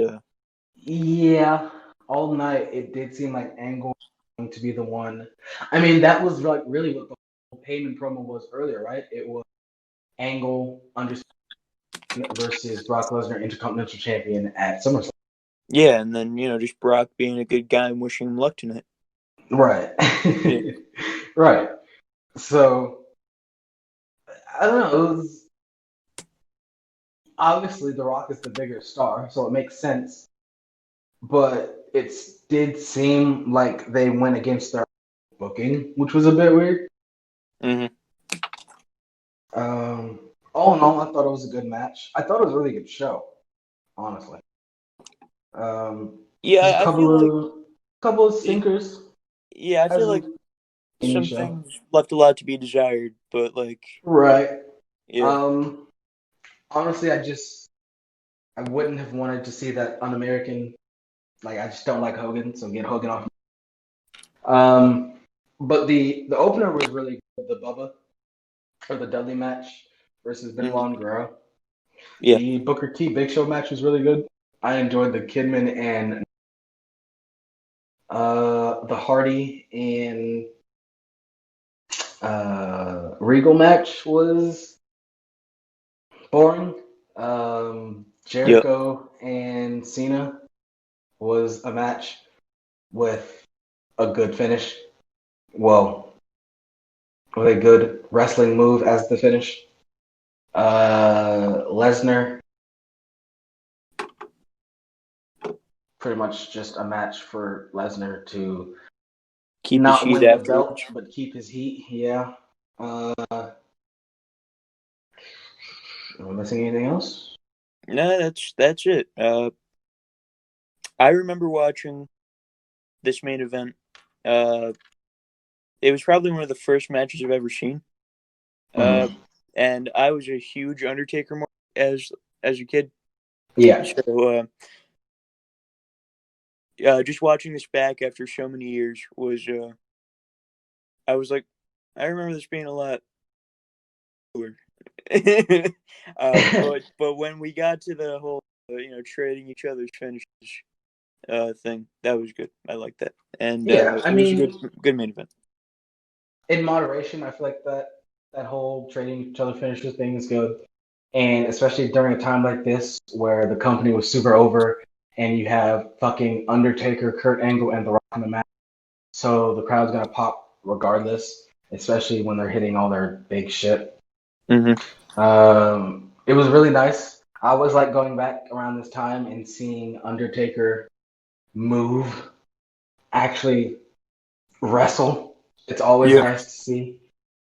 Yeah, all night it did seem like Angle was going to be the one. I mean, that was really what the whole Peyton promo was earlier, right? It was Angle versus Brock Lesnar Intercontinental Champion at SummerSlam. Yeah, and then just Brock being a good guy and wishing him luck tonight. Right. Yeah. Right. So I don't know. It was obviously The Rock is the bigger star, so it makes sense. But it did seem like they went against their booking, which was a bit weird. Mm-hmm. All in all, I thought it was a good match. I thought it was a really good show, honestly. Yeah, a couple of stinkers. Yeah, I feel like some things left a lot to be desired, but right. Yeah. Honestly, I wouldn't have wanted to see that un-American. I just don't like Hogan, so get Hogan off. But the opener was really good. The Bubba or the Dudley match versus Benoit and Guerrero. Yeah. The Booker T Big Show match was really good. I enjoyed the Kidman and the Hardy and Regal match was boring. Jericho and Cena was a match with a good finish. Well, with a good wrestling move as the finish. Lesnar, pretty much just a match for Lesnar to Keep his not heat win the afterwards. belt, but keep his heat. Yeah. Am I missing anything else? No, that's it. I remember watching this main event. It was probably one of the first matches I've ever seen. And I was a huge Undertaker mark as a kid. Yeah. So just watching this back after so many years was I was like, I remember this being a lot cooler. but when we got to the whole trading each other's finishes thing, that was good. I like that, and Yeah, I it was a mean, good main event. in moderation, I feel like that whole trading each other finishes thing is good, and especially during a time like this where the company was super over, and you have fucking Undertaker, Kurt Angle, and The Rock in the match, so the crowd's gonna pop regardless, especially when they're hitting all their big shit. It was really nice. I always like going back around this time and seeing Undertaker move, actually wrestle. It's always Yeah, nice to see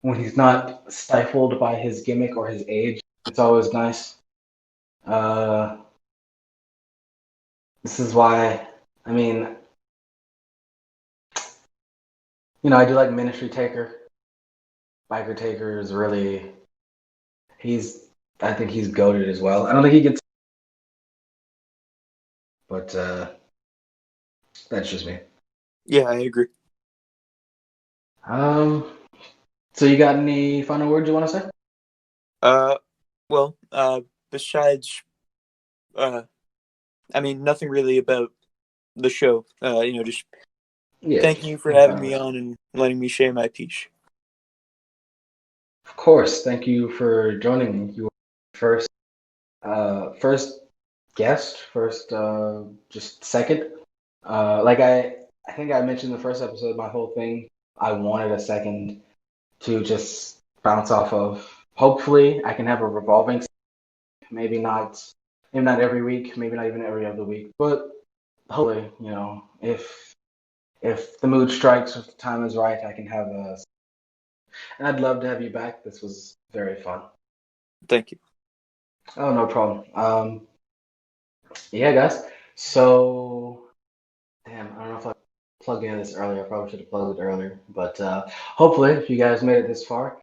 when he's not stifled by his gimmick or his age. It's always nice. Uh, this is why, I mean, I do like Ministry Taker. Biker Taker is really, I think he's goated as well. I don't think he gets, but that's just me. yeah, I agree. So you got any final words you want to say? Well, besides, I mean, nothing really about the show. Just Yeah, thank you for having me on and letting me say my piece. of course. Thank you for joining me. You were first, first guest, first, just second. Like I think I mentioned in the first episode, my whole thing. I wanted a second to just bounce off of. Hopefully, I can have a revolving. Maybe not every week, maybe not even every other week, but hopefully, if the mood strikes, if the time is right, I can have a. And I'd love to have you back. This was very fun. Thank you. Oh, no problem. Yeah, guys. So, damn, I don't know if I plugged in this earlier. I probably should have plugged it earlier. But hopefully, if you guys made it this far,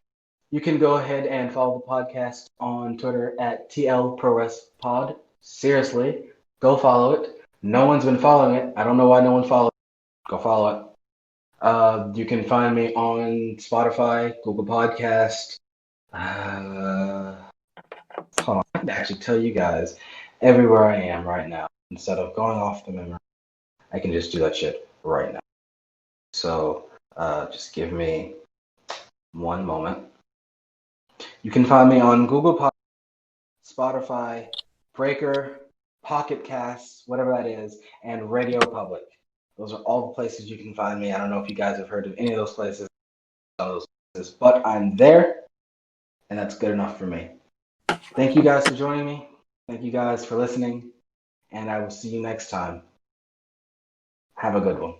you can go ahead and follow the podcast on Twitter at TLProWrestPod. Seriously, go follow it. No one's been following it. I don't know why no one followed it. Go follow it. You can find me on Spotify, Google Podcast. Hold on, I can actually tell you guys everywhere I am right now. Instead of going off the memory, I can just do that shit right now. So just give me one moment. You can find me on Google Podcast, Spotify, Breaker, Pocket Casts, whatever that is, and Radio Public. Those are all the places you can find me. I don't know if you guys have heard of any of those places, but I'm there, and that's good enough for me. Thank you guys for joining me. Thank you guys for listening, and I will see you next time. Have a good one.